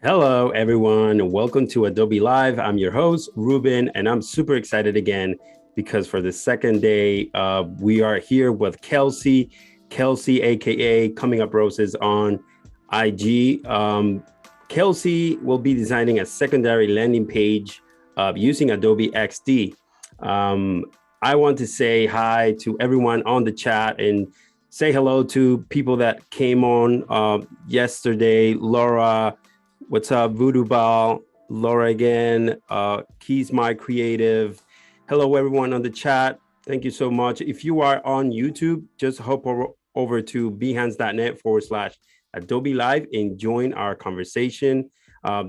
Hello, everyone. Welcome to Adobe Live. I'm your host, Ruben, and I'm super excited again because for the second day, we are here with Kelsey, aka Coming Up Roses on IG. Kelsey will be designing a secondary landing page using Adobe XD. I want to say hi to everyone on the chat and say hello to people that came on yesterday. Laura, what's up? Voodoo Ball, Laura again, Keys My Creative. Hello, everyone on the chat. Thank you so much. If you are on YouTube, just hop over to behance.net/Adobe Live and join our conversation.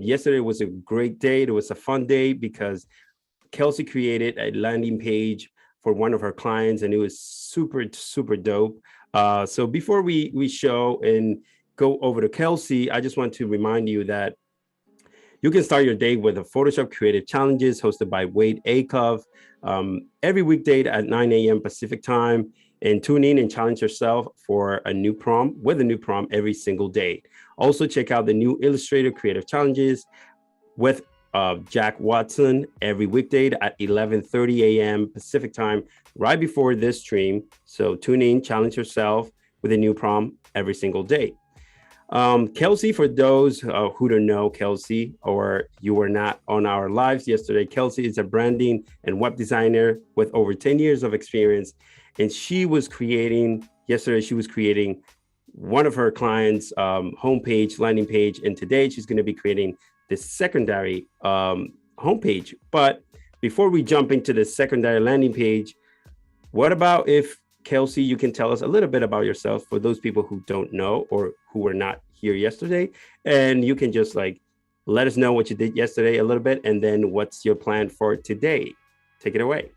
Yesterday was a great day. It was a fun day because Kelsey created a landing page for one of her clients, and it was super, super dope. So before we show and go over to Kelsey, I just want to remind you that you can start your day with a Photoshop Creative Challenges hosted by Wade Acuff every weekday at 9 a.m. Pacific time, and tune in and challenge yourself for a new prompt every single day. Also check out the new Illustrator Creative Challenges with Jack Watson every weekday at 11:30 a.m. Pacific time, right before this stream. So tune in, challenge yourself with a new prompt every single day. Kelsey, for those who don't know Kelsey, or you were not on our lives yesterday, Kelsey is a branding and web designer with over 10 years of experience. And she was creating one of her clients' homepage, landing page. And today she's going to be creating the secondary homepage. But before we jump into the secondary landing page, what about if, Kelsey, you can tell us a little bit about yourself for those people who don't know or who were not here yesterday, and you can just let us know what you did yesterday a little bit, and then what's your plan for today. Take it away.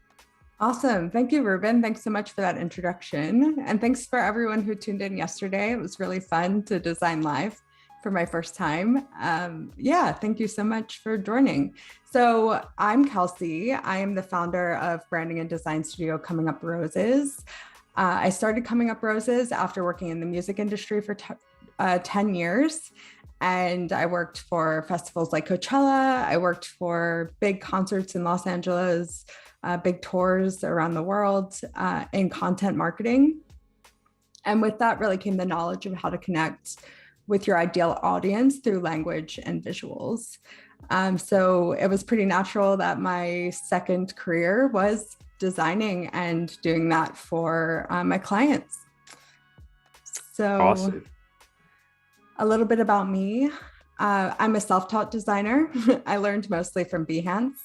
Awesome. Thank you, Ruben. Thanks so much for that introduction. And thanks for everyone who tuned in yesterday. It was really fun to design live for my first time. Thank you so much for joining. So I'm Kelsey. I am the founder of branding and design studio Coming Up Roses. I started Coming Up Roses after working in the music industry for 10 years. And I worked for festivals like Coachella. I worked for big concerts in Los Angeles, big tours around the world in content marketing. And with that really came the knowledge of how to connect with your ideal audience through language and visuals. So it was pretty natural that my second career was designing and doing that for my clients. So awesome. A little bit about me. I'm a self-taught designer. I learned mostly from Behance.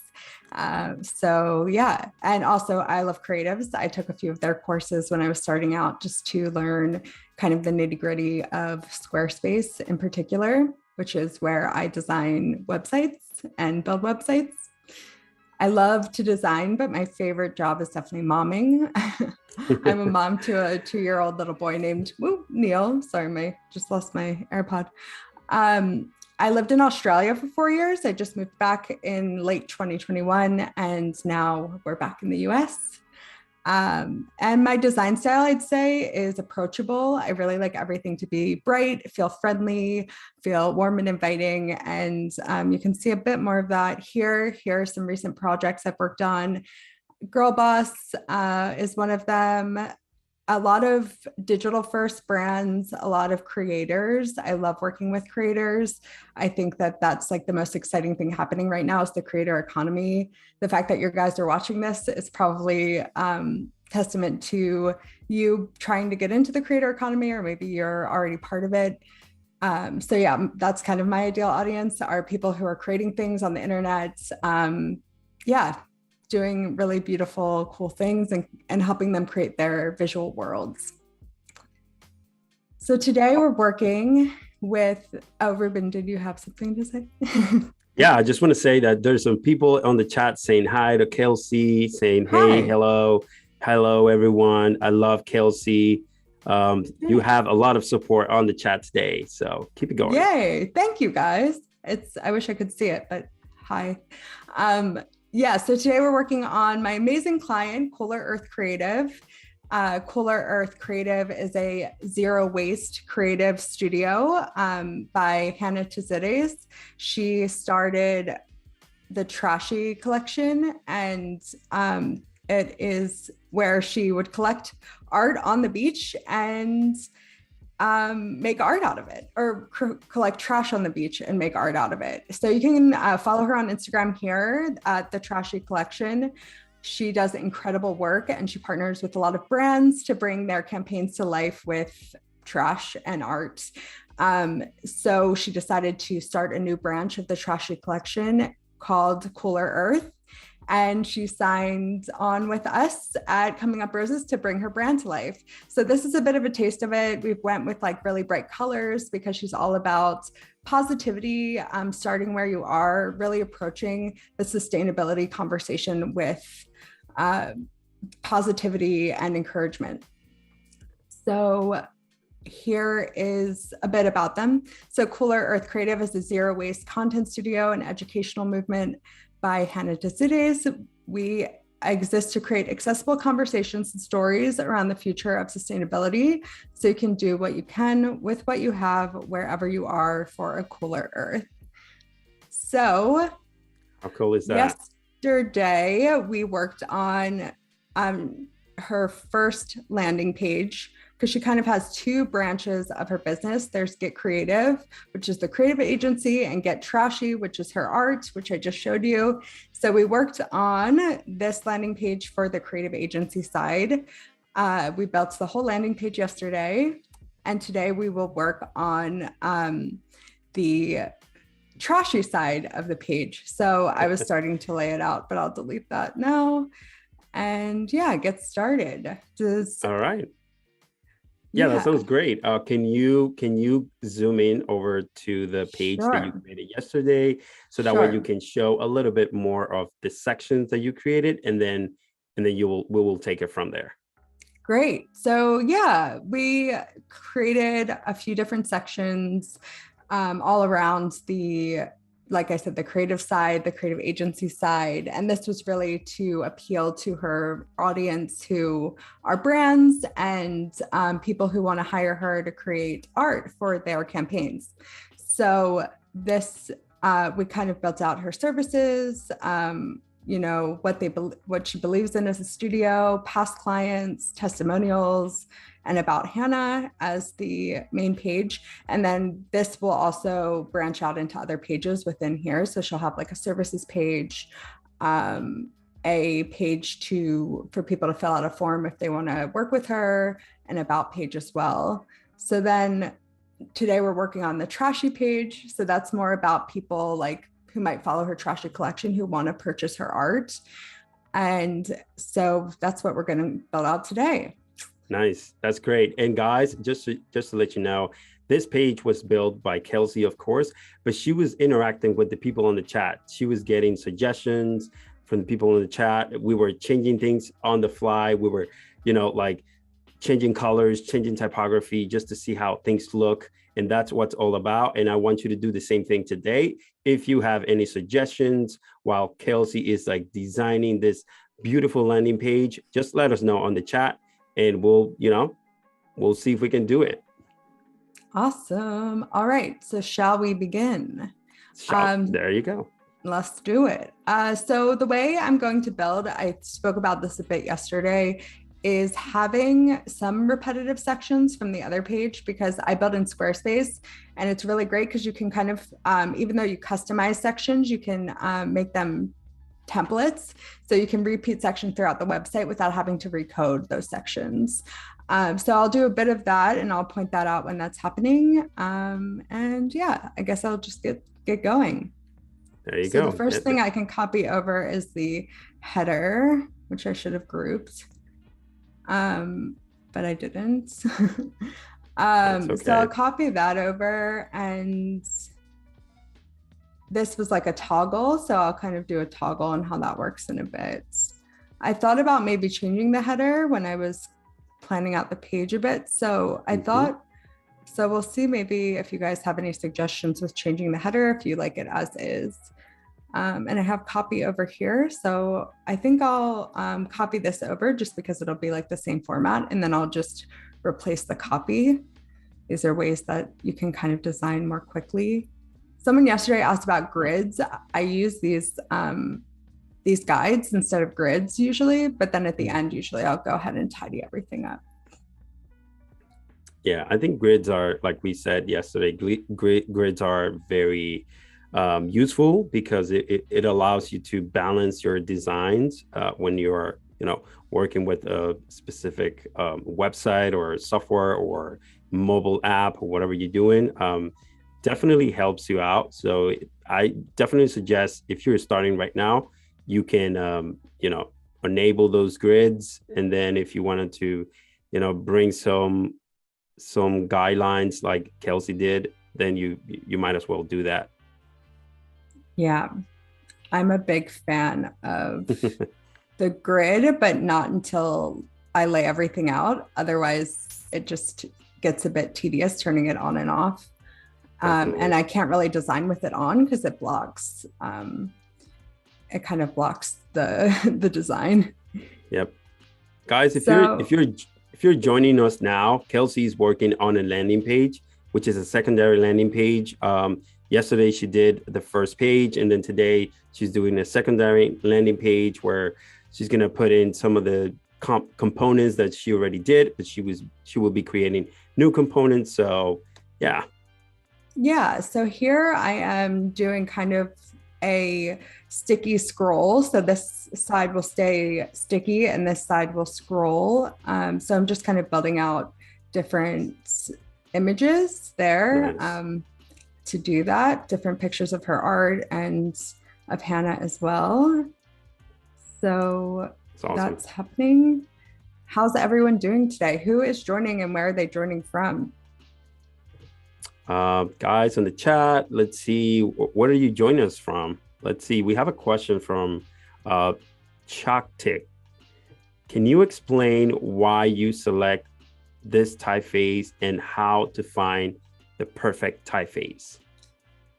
And also I love creatives. I took a few of their courses when I was starting out just to learn kind of the nitty-gritty of Squarespace in particular, which is where I design websites and build websites. I love to design, but my favorite job is definitely momming. I'm a mom to a 2-year-old little boy named Neil. Sorry, just lost my AirPod. I lived in Australia for 4 years. I just moved back in late 2021, and now we're back in the US. And my design style, I'd say, is approachable. I really like everything to be bright, feel friendly, feel warm and inviting. And you can see a bit more of that here. Here are some recent projects I've worked on. Girl Boss is one of them. A lot of digital first brands, a lot of creators. I love working with creators. I think that that's the most exciting thing happening right now is the creator economy. The fact that you guys are watching this is probably testament to you trying to get into the creator economy, or maybe you're already part of it. That's kind of my ideal audience, are people who are creating things on the internet. doing really beautiful, cool things and helping them create their visual worlds. So today we're working with, oh, Ruben, did you have something to say? Yeah, I just want to say that there's some people on the chat saying hi to Kelsey, saying, hey, hello, everyone. I love Kelsey. You have a lot of support on the chat today, so keep it going. Yay. Thank you, guys. I wish I could see it, but hi. Yeah, so today we're working on my amazing client, Cooler Earth Creative. Cooler Earth Creative is a zero waste creative studio by Hannah Tzides. She started the Trashy Collection, and it is where she would collect art on the beach and make art out of it, or collect trash on the beach and make art out of it. So you can follow her on Instagram here at the Trashy Collection. She does incredible work, and she partners with a lot of brands to bring their campaigns to life with trash and art. So she decided to start a new branch of the Trashy Collection called Cooler Earth. And she signed on with us at Coming Up Roses to bring her brand to life. So this is a bit of a taste of it. We went with like really bright colors because she's all about positivity, starting where you are, really approaching the sustainability conversation with positivity and encouragement. So here is a bit about them. So Cooler Earth Creative is a zero waste content studio and educational movement by Hannah Tzides. We exist to create accessible conversations and stories around the future of sustainability, so you can do what you can with what you have wherever you are for a cooler Earth. So, how cool is that? Yesterday, we worked on her first landing page, because she kind of has two branches of her business. There's Get Creative, which is the creative agency, and Get Trashy, which is her art, which I just showed you. So we worked on this landing page for the creative agency side. We built the whole landing page yesterday, and today we will work on the trashy side of the page. So I was starting to lay it out, but I'll delete that now. And yeah, get started. All right. Yeah, that sounds great. Can you zoom in over to the page that you created yesterday, so that way you can show a little bit more of the sections that you created, and then we will take it from there. Great. So yeah, we created a few different sections all around like I said, the creative side, the creative agency side. And this was really to appeal to her audience, who are brands and people who want to hire her to create art for their campaigns. So this, we kind of built out her services, what she believes in as a studio, past clients, testimonials, and about Hannah as the main page. And then this will also branch out into other pages within here. So she'll have like a services page, a page for people to fill out a form if they want to work with her, and about page as well. So then today we're working on the trashy page. So that's more about people like who might follow her Trashy Collection, who want to purchase her art. And so that's what we're going to build out today. Nice. That's great. And guys, just to let you know, this page was built by Kelsey, of course, but she was interacting with the people on the chat. She was getting suggestions from the people in the chat. We were changing things on the fly. We were, like changing colors, changing typography, just to see how things look. And that's what's all about. And I want you to do the same thing today. If you have any suggestions while Kelsey is like designing this beautiful landing page, just let us know on the chat, and we'll see if we can do it. Awesome. All right. So shall we begin? There you go. Let's do it. So the way I'm going to build, I spoke about this a bit yesterday, is having some repetitive sections from the other page, because I built in Squarespace, and it's really great because you can kind of, even though you customize sections, you can make them templates. So you can repeat sections throughout the website without having to recode those sections. So I'll do a bit of that, and I'll point that out when that's happening. And yeah, I guess I'll just get going. There you So the go. first thing I can copy over is the header, which I should have grouped, but I didn't. That's So I'll okay. copy that over, and this was like a toggle. So I'll kind of do a toggle on how that works in a bit. I thought about maybe changing the header when I was planning out the page a bit. So I thought, so we'll see maybe if you guys have any suggestions with changing the header, if you like it as is. And I have copy over here. So I think I'll copy this over just because it'll be like the same format. And then I'll just replace the copy. These are ways that you can kind of design more quickly. Someone yesterday asked about grids. I use these guides instead of grids usually, but then at the end, usually I'll go ahead and tidy everything up. Yeah, I think grids are, like we said yesterday, grids are very useful because it allows you to balance your designs when you're, working with a specific website or software or mobile app or whatever you're doing. Definitely helps you out. So I definitely suggest if you're starting right now, you can, enable those grids. And then if you wanted to, bring some guidelines like Kelsey did, then you might as well do that. Yeah, I'm a big fan of the grid, but not until I lay everything out. Otherwise, it just gets a bit tedious turning it on and off. And I can't really design with it on because it blocks, it kind of blocks the design. Yep. Guys, if you're joining us now, Kelsey's working on a landing page, which is a secondary landing page. Yesterday she did the first page, and then today she's doing a secondary landing page where she's going to put in some of the components that she already did, but she will be creating new components. So yeah, so here I am doing kind of a sticky scroll. So this side will stay sticky and this side will scroll. So I'm just kind of building out different images there. Nice. To do that, different pictures of her art and of Hannah as well. So awesome. That's happening. How's everyone doing today? Who is joining and where are they joining from? Guys in the chat, let's see, what are you joining us from? Let's see, we have a question from Chaktik. Can you explain why you select this typeface and how to find the perfect typeface?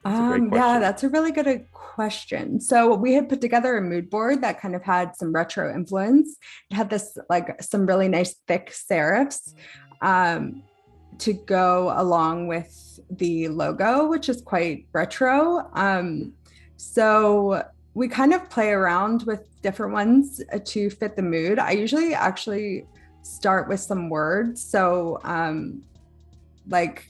Yeah, that's a really good question. So we had put together a mood board that kind of had some retro influence. It had this like some really nice thick serifs to go along with the logo, which is quite retro. So we kind of play around with different ones to fit the mood. I usually actually start with some words. So like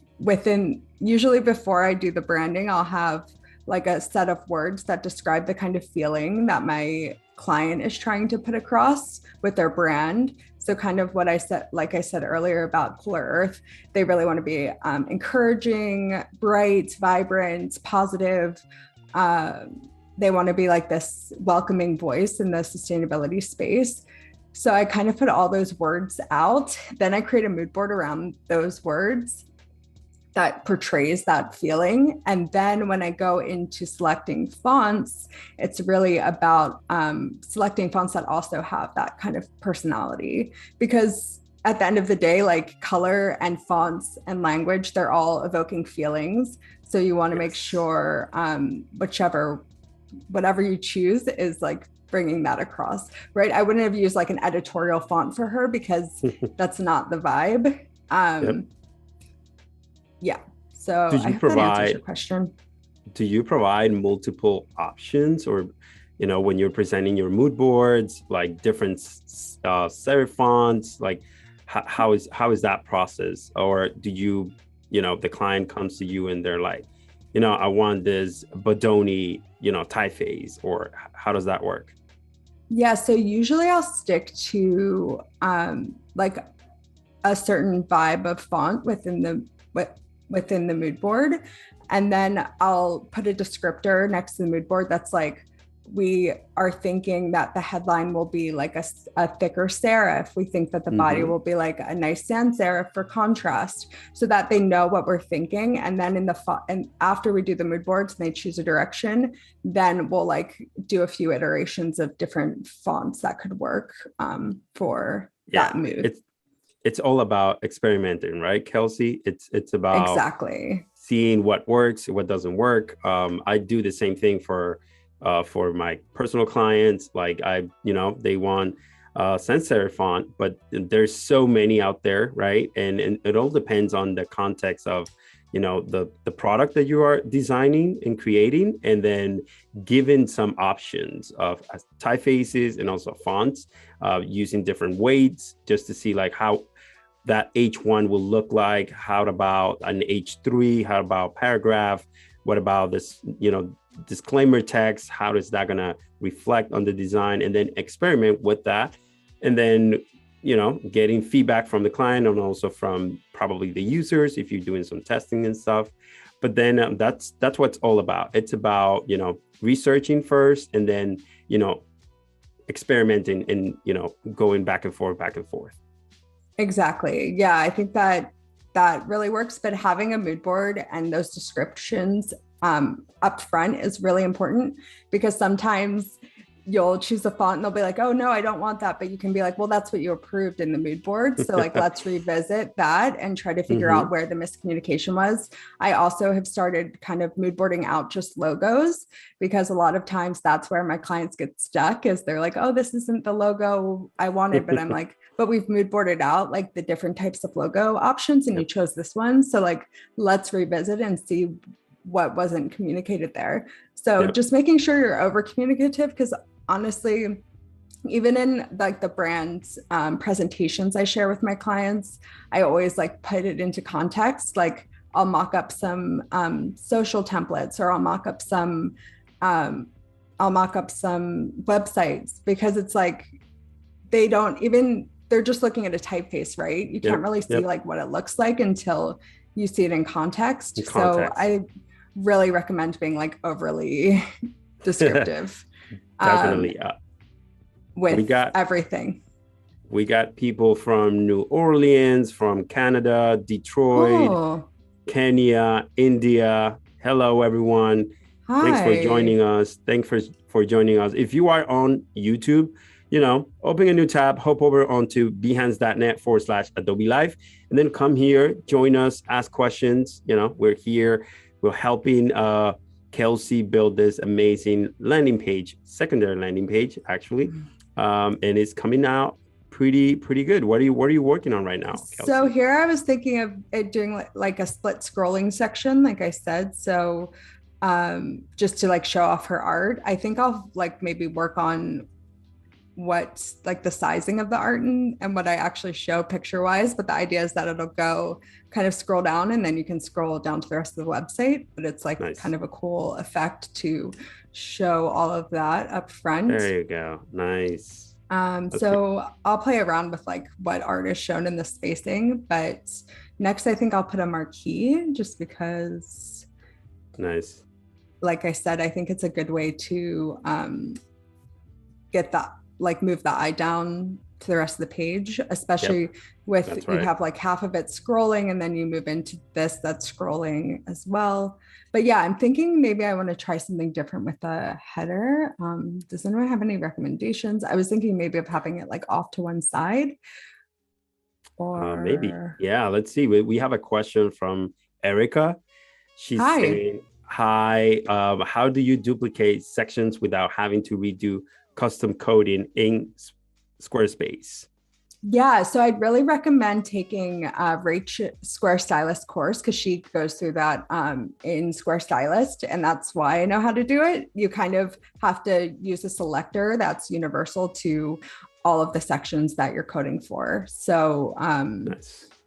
usually before I do the branding, I'll have like a set of words that describe the kind of feeling that my client is trying to put across with their brand. So kind of what I said, like I said earlier about Polar Earth, they really want to be encouraging, bright, vibrant, positive. They want to be like this welcoming voice in the sustainability space. So I kind of put all those words out. Then I create a mood board around those words that portrays that feeling. And then when I go into selecting fonts, it's really about selecting fonts that also have that kind of personality. Because at the end of the day, like color and fonts and language, they're all evoking feelings. So you want to make sure whatever you choose is like bringing that across, right? I wouldn't have used like an editorial font for her because that's not the vibe. Yeah. So I hope that answers your question. Do you provide multiple options, or, when you're presenting your mood boards, like different serif fonts, like how is that process? Or do you, the client comes to you and they're like, I want this Bodoni, typeface, or how does that work? Yeah. So usually I'll stick to like a certain vibe of font within the mood board. And then I'll put a descriptor next to the mood board that's like, we are thinking that the headline will be like a thicker serif. We think that the body will be like a nice sans serif for contrast, so that they know what we're thinking. And then and after we do the mood boards and they choose a direction, then we'll like do a few iterations of different fonts that could work for that mood. It's all about experimenting, right, Kelsey? It's about exactly seeing what works, what doesn't work. I do the same thing for my personal clients. Like they want sans serif font, but there's so many out there, right? And it all depends on the context of the product that you are designing and creating, and then given some options of typefaces and also fonts, using different weights just to see like how that H1 will look like. How about an H3? How about paragraph? What about this, disclaimer text? How is that going to reflect on the design? And then experiment with that. And then, getting feedback from the client and also from probably the users if you're doing some testing and stuff. But then that's what it's all about. It's about, researching first and then, experimenting and, going back and forth. Exactly. Yeah, I think that really works. But having a mood board and those descriptions up front is really important, because sometimes you'll choose a font and they'll be like, oh no, I don't want that. But you can be like, well, that's what you approved in the mood board. So like, let's revisit that and try to figure out where the miscommunication was. I also have started kind of mood boarding out just logos, because a lot of times that's where my clients get stuck, is they're like, oh, this isn't the logo I wanted. But I'm like, but we've mood boarded out like the different types of logo options and you chose this one. So like, let's revisit and see what wasn't communicated there. So just making sure you're over communicative, because honestly, even in like the brand presentations I share with my clients, I always like put it into context. Like I'll mock up some social templates, or I'll mock up some websites, because it's like, they're just looking at a typeface, right? You can't really see like what it looks like until you see it in context. So I really recommend being like overly descriptive. Definitely. With everything. We got people from New Orleans, from Canada, Detroit, Kenya, India. Hello, everyone. Hi. Thanks for joining us. Thanks for joining us. If you are on YouTube, open a new tab, hop over onto behance.net/Adobe Live, and then come here, join us, ask questions. We're here. We're helping Kelsey build this amazing landing page, secondary landing page, actually. And it's coming out pretty good. What are you working on right now, Kelsey? So here I was thinking of it doing like a split scrolling section, like I said. So just to like show off her art. I think I'll like maybe work on what's like the sizing of the art and what I actually show picture wise. But the idea is that it'll go kind of scroll down and then you can scroll down to the rest of the website. But it's like kind of a cool effect to show all of that up front. There you go. Nice. So I'll play around with like what art is shown in the spacing. But next, I think I'll put a marquee, just because. Nice. Like I said, I think it's a good way to get that, like move the eye down to the rest of the page, especially with you have like half of it scrolling and then you move into this that's scrolling as well. But yeah, I'm thinking maybe I want to try something different with the header. Does anyone have any recommendations? I was thinking maybe of having it like off to one side, or maybe. Yeah, let's see. We have a question from Erica. She's saying, hi, how do you duplicate sections without having to redo custom coding in Squarespace? Yeah, so I'd really recommend taking Rach Square Stylist course, because she goes through that in Square Stylist, and that's why I know how to do it. You kind of have to use a selector that's universal to all of the sections that you're coding for. So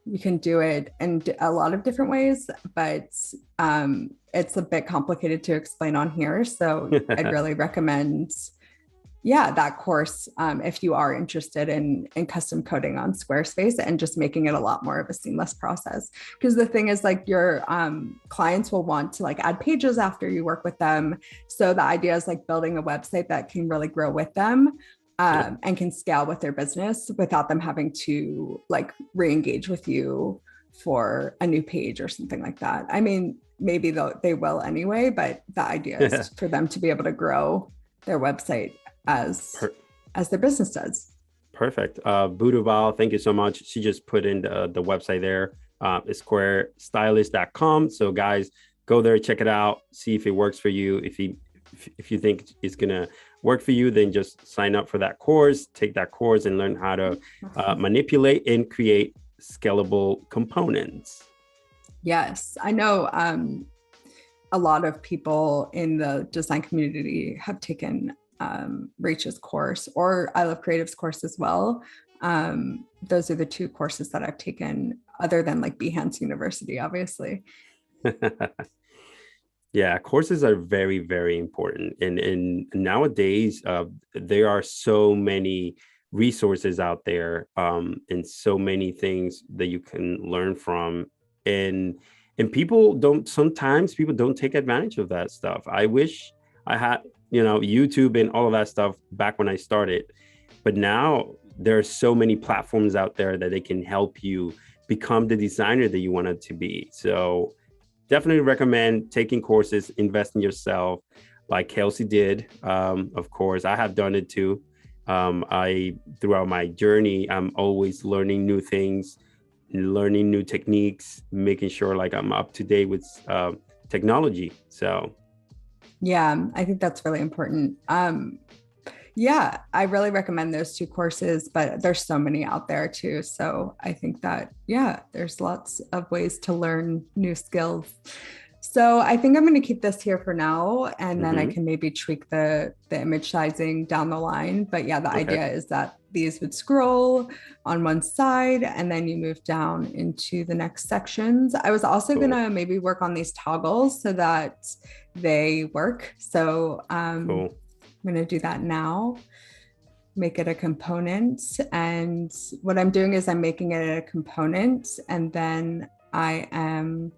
you can do it in a lot of different ways, but it's a bit complicated to explain on here. So I'd really recommend yeah, that course, if you are interested in custom coding on Squarespace and just making it a lot more of a seamless process. Because the thing is, like, your clients will want to like add pages after you work with them. So the idea is like building a website that can really grow with them, and can scale with their business without them having to like re-engage with you for a new page or something like that. I mean, maybe they will anyway, but the idea is for them to be able to grow their website as their business does. Perfect. Budoval, thank you so much. She just put in the website there. It's squarestylist.com. So guys, go there, check it out, see if it works for you. If you think it's gonna work for you, then just sign up for that course, take that course and learn how to manipulate and create scalable components. Yes, I know a lot of people in the design community have taken Rachel's course, or I Love Creative's course as well. Those are the two courses that I've taken, other than like Behance University, obviously. Yeah, courses are very, very important. And nowadays, there are so many resources out there, and so many things that you can learn from. And sometimes people don't take advantage of that stuff. I wish I had, YouTube and all of that stuff back when I started. But now there are so many platforms out there that they can help you become the designer that you wanted to be. So definitely recommend taking courses, invest in yourself like Kelsey did. Of course, I have done it too. Throughout my journey, I'm always learning new things, learning new techniques, making sure like I'm up to date with technology. So yeah, I think that's really important. Yeah, I really recommend those two courses, but there's so many out there too. So I think that, yeah, there's lots of ways to learn new skills. So I think I'm going to keep this here for now, and then I can maybe tweak the image sizing down the line. But yeah, the idea is that these would scroll on one side and then you move down into the next sections. I was also going to maybe work on these toggles so that they work. So I'm going to do that now, make it a component. And what I'm doing is I'm making it a component, and then I am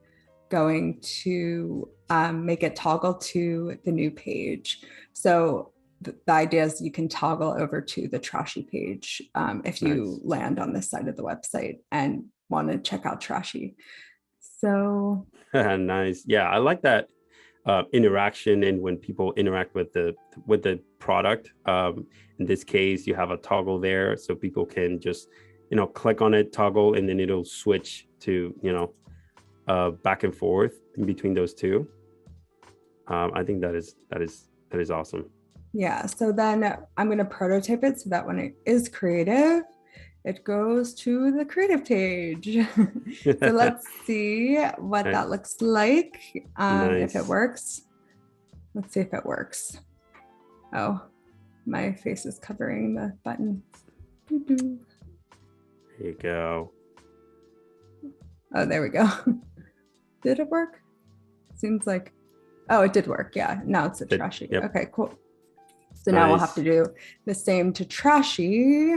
going to make it toggle to the new page. So the idea is you can toggle over to the Trashy page if you land on this side of the website and want to check out Trashy. So nice. Yeah, I like that interaction, and when people interact with the product. In this case, you have a toggle there, so people can just click on it, toggle, and then it'll switch to back and forth in between those two. I think that is awesome. Yeah, so then I'm going to prototype it so that when it is creative, it goes to the creative page. So let's see what that looks like. If it works. Let's see if it works. Oh, my face is covering the button. There you go. Oh, there we go. Did it work? Seems like, oh, it did work. Yeah, now it's a Trashy. Yep. Okay, cool. So now we'll have to do the same to Trashy.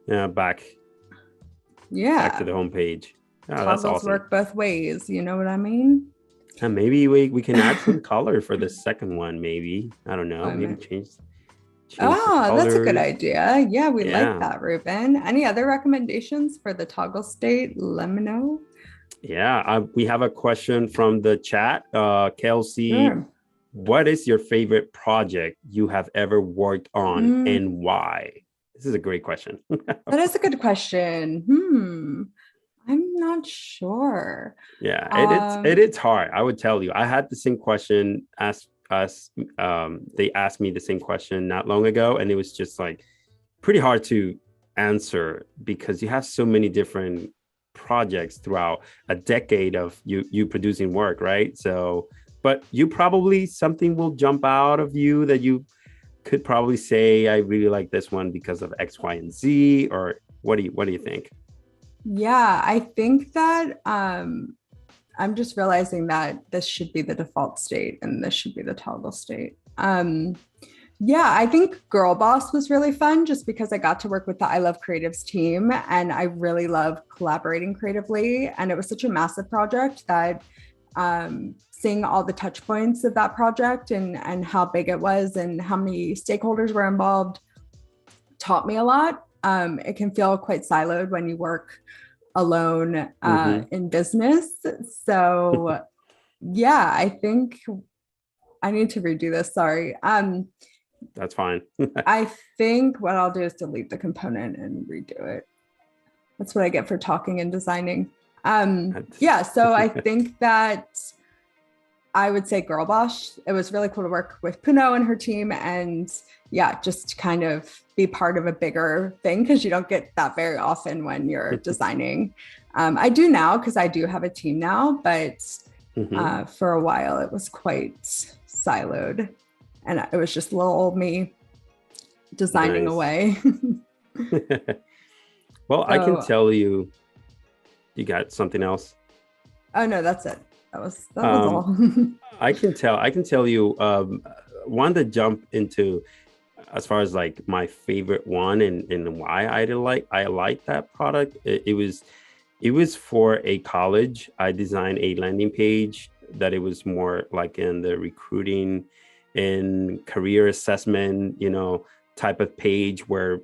Yeah, back to the home page. Oh, that's awesome. Work both ways. You know what I mean? And maybe we can add some color for the second one. Maybe, I don't know. Maybe change that's a good idea. Yeah, we like that, Ruben. Any other recommendations for the toggle state? Let me know. Yeah, we have a question from the chat. Kelsey, what is your favorite project you have ever worked on and why? This is a great question. That is a good question. I'm not sure. Yeah, it is hard. I would tell you. I had the same question asked us. They asked me the same question not long ago, and it was just like pretty hard to answer because you have so many different projects throughout a decade of you producing work, right? So, but you probably something will jump out of you that you could probably say, I really like this one because of X, Y, and Z, or what do you think? Yeah, I think that I'm just realizing that this should be the default state and this should be the toggle state. Yeah, I think Girl Boss was really fun just because I got to work with the I Love Creatives team and I really love collaborating creatively. And it was such a massive project that seeing all the touch points of that project and how big it was and how many stakeholders were involved taught me a lot. It can feel quite siloed when you work alone in business. So yeah, I think I need to redo this. Sorry. That's fine. I think what I'll do is delete the component and redo it. That's what I get for talking and designing. Yeah, so I think that I would say Girl Boss. It was really cool to work with Puno and her team and yeah, just kind of be part of a bigger thing because you don't get that very often when you're designing. I do now because I do have a team now, but for a while it was quite siloed and it was just little old me designing away. Well, I can tell you got something else. Oh no, that's it. That was all. I can tell you one that jumped into as far as like my favorite one and why I like that product. It was for a college. I designed a landing page that it was more like in the recruiting and career assessment, type of page where,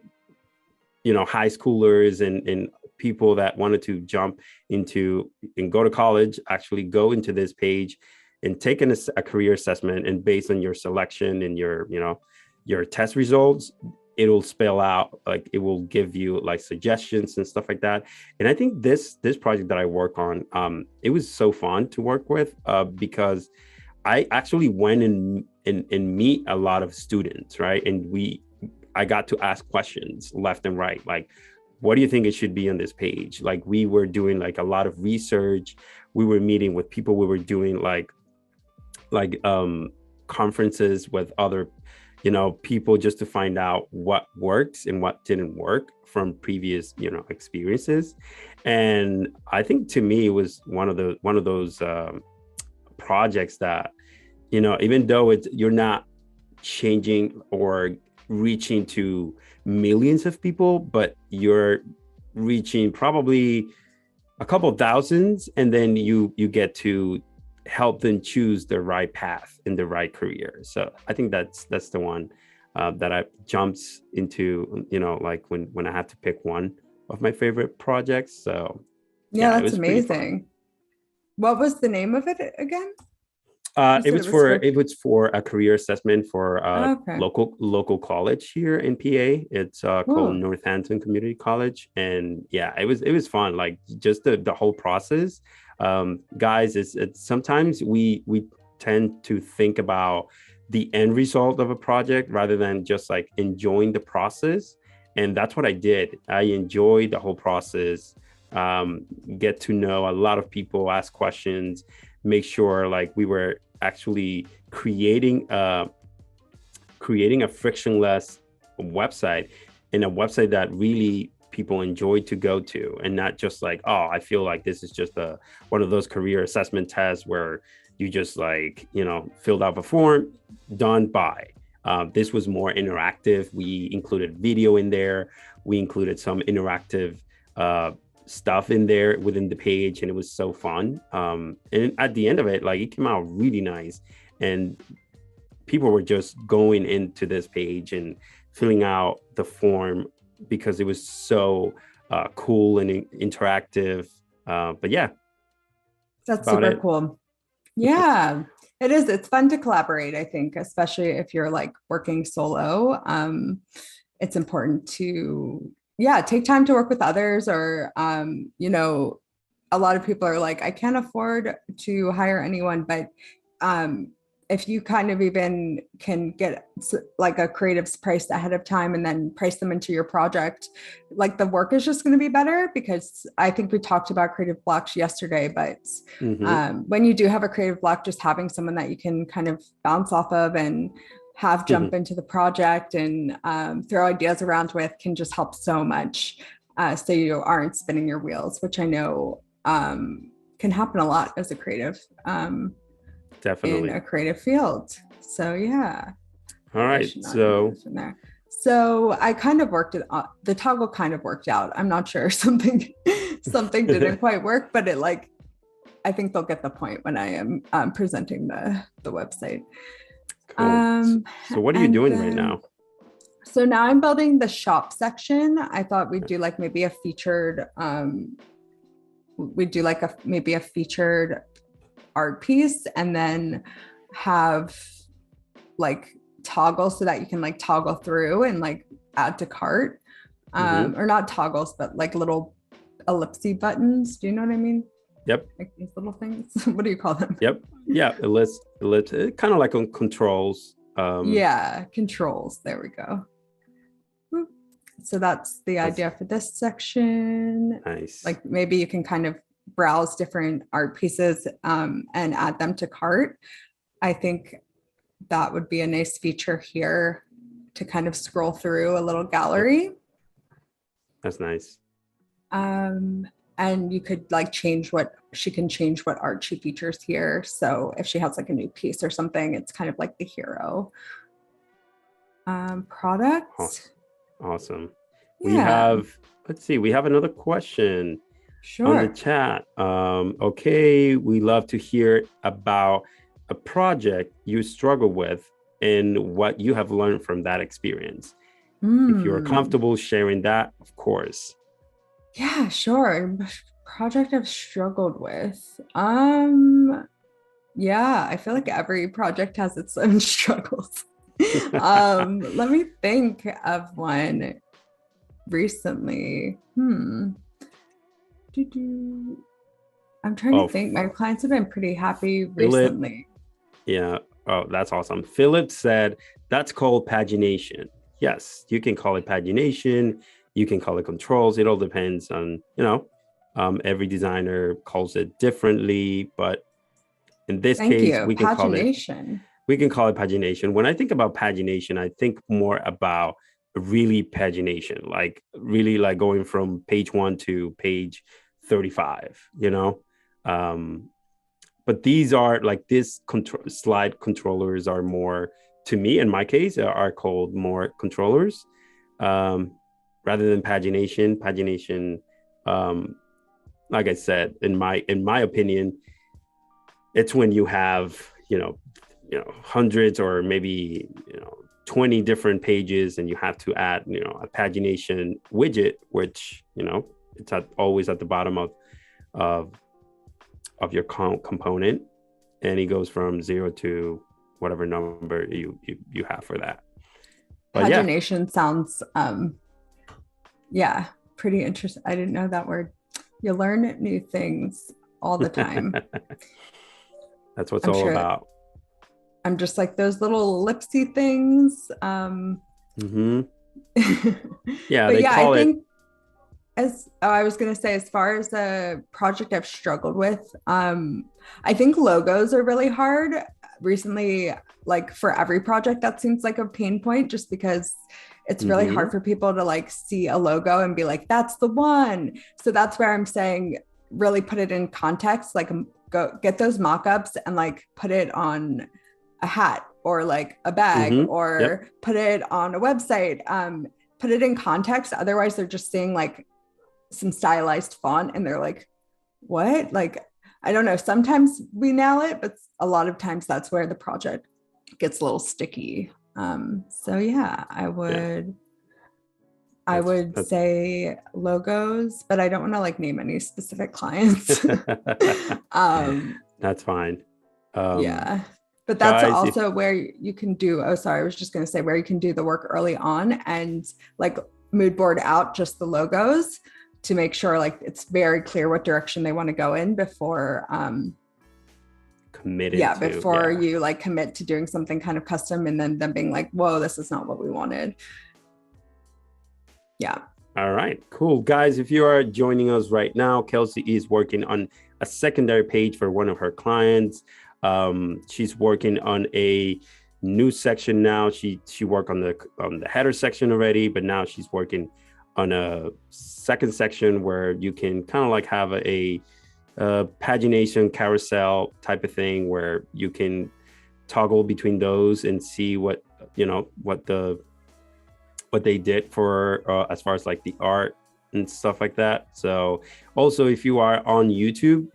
high schoolers and people that wanted to jump into and go to college actually go into this page and take a career assessment, and based on your selection and your test results, it'll spell out, like it will give you like suggestions and stuff like that. And I think this project that I work on, it was so fun to work with because I actually went and meet a lot of students, right? And I got to ask questions left and right, like, what do you think it should be on this page? Like we were doing like a lot of research. We were meeting with people. We were doing like conferences with other, people just to find out what works and what didn't work from previous, experiences. And I think to me, it was one of those projects that, even though you're not changing or reaching to millions of people, but you're reaching probably a couple of thousands, and then you get to help them choose the right path in the right career. So I think that's the one that I jumps into, like when I have to pick one of my favorite projects. So yeah, that's amazing. What was the name of it again? It was for a career assessment for local college here in PA. It's called Northampton Community College, and yeah, it was fun. Like just the whole process. Guys, it's sometimes we tend to think about the end result of a project rather than just like enjoying the process, and that's what I did. I enjoyed the whole process. Get to know a lot of people, ask questions, make sure like we were actually creating a frictionless website, and a website that really people enjoy to go to, and not just like, oh, I feel like this is just one of those career assessment tests where you just like, filled out a form, done by. This was more interactive. We included video in there. We included some interactive stuff in there within the page, and it was so fun. And at the end of it, like it came out really nice, and people were just going into this page and filling out the form because it was so cool and interactive. But yeah, that's super cool. Yeah, it is. It's fun to collaborate, I think, especially if you're like working solo. It's important to take time to work with others, or a lot of people are like, I can't afford to hire anyone, but if you kind of even can get like a creative's priced ahead of time and then price them into your project, like the work is just going to be better. Because I think we talked about creative blocks yesterday, but when you do have a creative block, just having someone that you can kind of bounce off of and have jump into the project and throw ideas around with can just help so much. So you aren't spinning your wheels, which I know can happen a lot as a creative. Definitely in a creative field. So yeah. All Maybe I right. should not So use in there. So I kind of worked it. The toggle kind of worked out. I'm not sure something didn't quite work, but it like I think they'll get the point when I am presenting the website. cool. So what are you doing right now? So now I'm building the shop section. I thought we'd do like maybe a featured, we'd do like maybe a featured art piece and then have like toggle so that you can like toggle through and like add to cart. Or not toggles, but like little ellipse buttons. Do you know what I mean? Yep. Like these little things. What do you call them? Yep. Yeah. Ellipse, kind of like on controls. Yeah, controls. There we go. So that's the idea for this section. Nice. Like maybe you can kind of browse different art pieces and add them to cart. I think that would be a nice feature here to kind of scroll through a little gallery. That's nice. And you could like change what art she features here. So if she has like a new piece or something, it's kind of like the hero. Products. Awesome. Yeah. We have, let's see, we have another question on the chat. Okay, we love to hear about a project you struggle with and what you have learned from that experience. If you're comfortable sharing that, of course. Yeah, sure. Project I've struggled with. Yeah, I feel like every project has its own struggles. Let me think of one recently. I'm trying to think. My clients have been pretty happy recently. Yeah. Oh, that's awesome. Philip said that's called pagination. Yes, you can call it pagination. You can call it controls. It all depends on, every designer calls it differently, but in this case, we can call it pagination. When I think about pagination, I think more about really pagination, like really like going from page 1 to page 35, but these are like slide controllers are more, to me, in my case, are called more controllers rather than pagination. Pagination, like I said, in my opinion, it's when you have, hundreds or maybe, 20 different pages and you have to add, a pagination widget, which, it's always at the bottom of your component, and it goes from 0 to whatever number you have for that. But pagination sounds, pretty interesting. I didn't know that word. You learn new things all the time. That's what it's all about. I'm just like those little ellipsy things. Yeah, they call it. I was going to say, as far as a project I've struggled with, I think logos are really hard recently. Like for every project, that seems like a pain point, just because it's really hard for people to like see a logo and be like, that's the one. So that's where I'm saying, really put it in context, like go get those mock-ups and like put it on a hat or like a bag or put it on a website, put it in context. Otherwise they're just seeing like some stylized font and they're like, what? Like, I don't know. Sometimes we nail it, but a lot of times that's where the project gets a little sticky. So yeah, I would say logos, but I don't want to like name any specific clients. That's fine. Yeah, but that's guys, also where you can do, I was just going to say where you can do the work early on and like mood board out just the logos to make sure like it's very clear what direction they want to go in before you like commit to doing something kind of custom and then them being like, whoa, this is not what we wanted. Yeah. All right, cool. Guys, if you are joining us right now, Kelsey is working on a secondary page for one of her clients. She's working on a new section now. She worked on the header section already, but now she's working on a second section where you can kind of like have a pagination carousel type of thing where you can toggle between those and see what what they did for as far as like the art and stuff like that. So also, if you are on YouTube,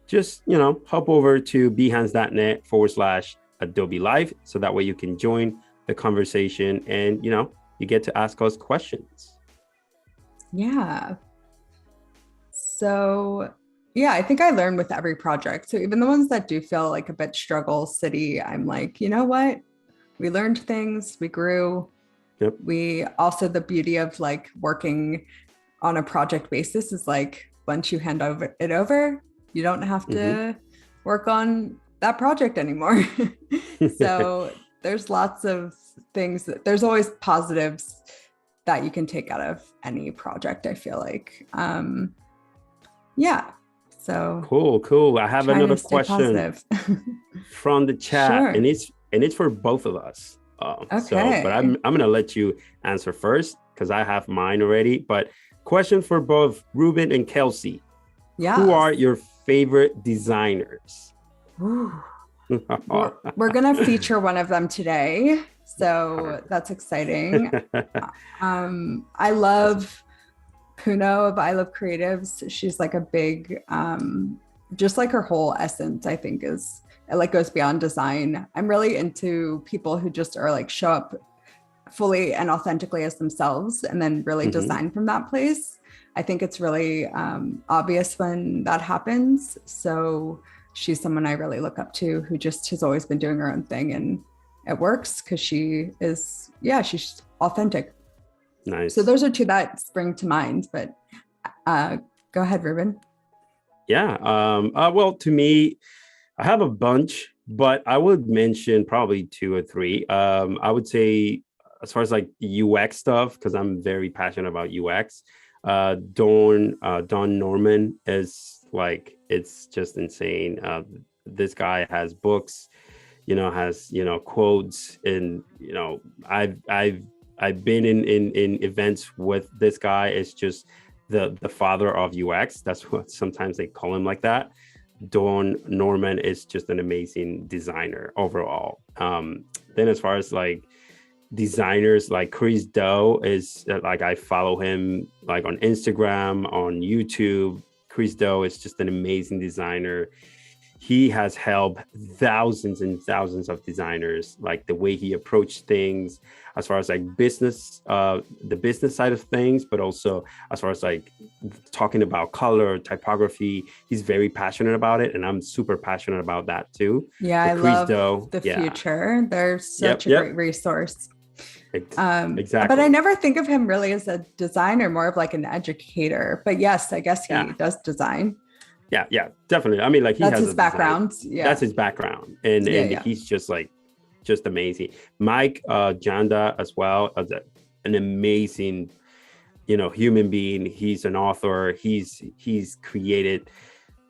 just hop over to behance.net/Adobe Live, so that way you can join the conversation and you get to ask us questions. Yeah. So yeah, I think I learn with every project. So even the ones that do feel like a bit struggle city, I'm like, you know what? We learned things, we grew. Yep. We also, the beauty of like working on a project basis is like, once you hand it over, you don't have to work on that project anymore. So there's lots of things there's always positives that you can take out of any project, I feel like. Yeah. So cool. I have another question from the chat. Sure. and it's for both of us. Okay. But I'm gonna let you answer first because I have mine already. But question for both Ruben and Kelsey. Yeah. Who are your favorite designers? We're gonna feature one of them today, so that's exciting. I love Puno of I Love Creatives. She's like a big, just like her whole essence, I think it like goes beyond design. I'm really into people who just are like show up fully and authentically as themselves and then really design from that place. I think it's really obvious when that happens. So she's someone I really look up to, who just has always been doing her own thing, and it works because she's authentic. Nice. So those are two that spring to mind, but go ahead, Ruben. Yeah. Well, to me, I have a bunch, but I would mention probably 2 or 3. I would say, as far as like UX stuff, because I'm very passionate about UX, Don Norman is like, it's just insane. This guy has books, has quotes, and I've been in events with this guy. It's just the father of UX. That's what sometimes they call him, like that. Don Norman is just an amazing designer overall. Then as far as like designers, like Chris Do is like, I follow him like on Instagram, on YouTube. Chris Do is just an amazing designer. He has helped thousands and thousands of designers, like the way he approached things as far as like business, the business side of things, but also as far as like talking about color, typography. He's very passionate about it, and I'm super passionate about that too. Yeah, I love the future. They're such a great resource. Exactly. But I never think of him really as a designer, more of like an educator. But yes, I guess he does design. Yeah, definitely. I mean, like that's his background. Yeah, that's his background, and he's just amazing. Mike Janda as well, as an amazing, human being. He's an author. He's created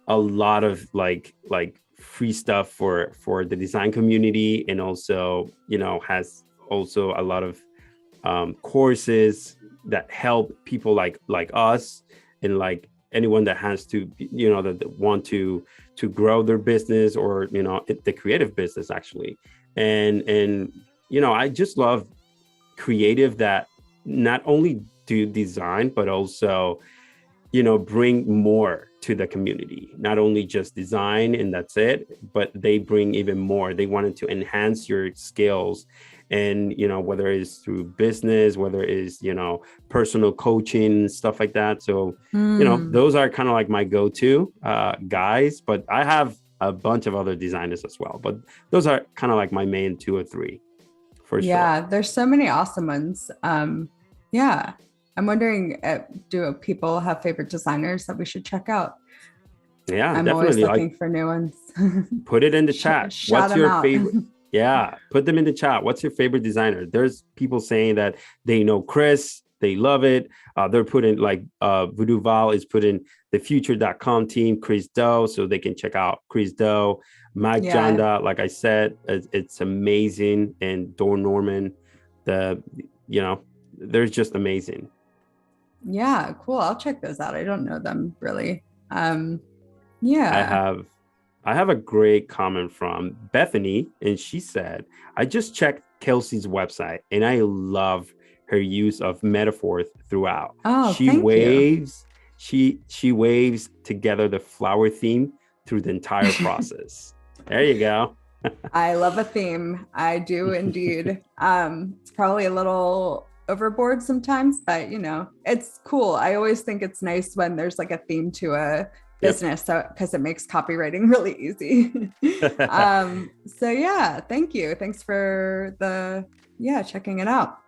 a lot of like free stuff for the design community, and also has also a lot of courses that help people like us, and like anyone that has to, that want to grow their business, or, the creative business actually. And I just love creative that not only do design, but also, bring more to the community, not only just design and that's it, but they bring even more. They wanted to enhance your skills, and whether it's through business, whether it's personal coaching, stuff like that. So those are kind of like my go-to guys, but I have a bunch of other designers as well, but those are kind of like my main 2 or 3 for sure. Yeah, there's so many awesome ones. Yeah, I'm wondering, do people have favorite designers that we should check out? Yeah, I'm definitely. always looking for new ones. Put it in the chat. What's your favorite? Yeah, put them in the chat. What's your favorite designer? There's people saying that they know Chris, they love it. They're putting like Voodoo Val is putting the future.com team, Chris Do, so they can check out Chris Do. Mike Janda, like I said, it's amazing. And Don Norman, they're just amazing. Yeah, cool. I'll check those out. I don't know them really. Yeah. I have a great comment from Bethany, and she said, I just checked Kelsey's website, and I love her use of metaphors throughout. Oh, She thank waves, she waves together the flower theme through the entire process. There you go. I love a theme. I do indeed. It's probably a little overboard sometimes, but you know, it's cool. I always think it's nice when there's like a theme to a business, so because it makes copywriting really easy. So yeah, thank you. Thanks for checking it out.